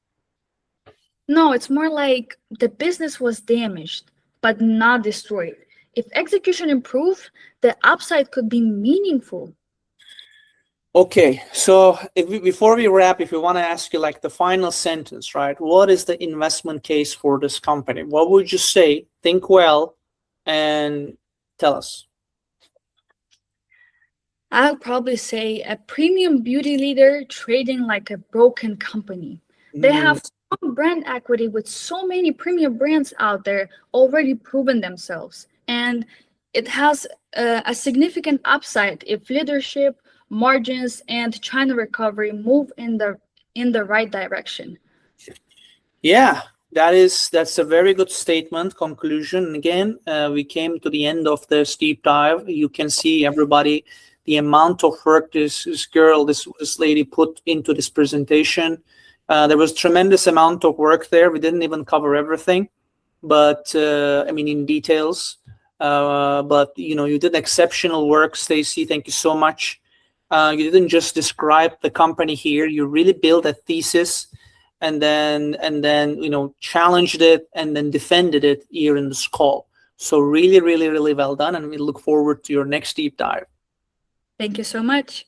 No, it's more like the business was damaged, but not destroyed. If execution improved, the upside could be meaningful. Okay, so before we wrap, if we want to ask you like the final sentence, right? What is the investment case for this company? What would you say? Think well and tell us. I'll probably say a premium beauty leader trading like a broken company. They have strong brand equity with so many premium brands out there already proven themselves. And it has a significant upside if leadership, margins, and China recovery move in the right direction. Yeah, that's a very good statement, conclusion. And again, we came to the end of this deep dive. You can see everybody, the amount of work this lady put into this presentation. There was tremendous amount of work there. We didn't even cover everything, but in details. But you did exceptional work, Stacey. Thank you so much. You didn't just describe the company here. You really built a thesis, and then challenged it and then defended it here in this call. So really, really, really well done, and we look forward to your next deep dive. Thank you so much.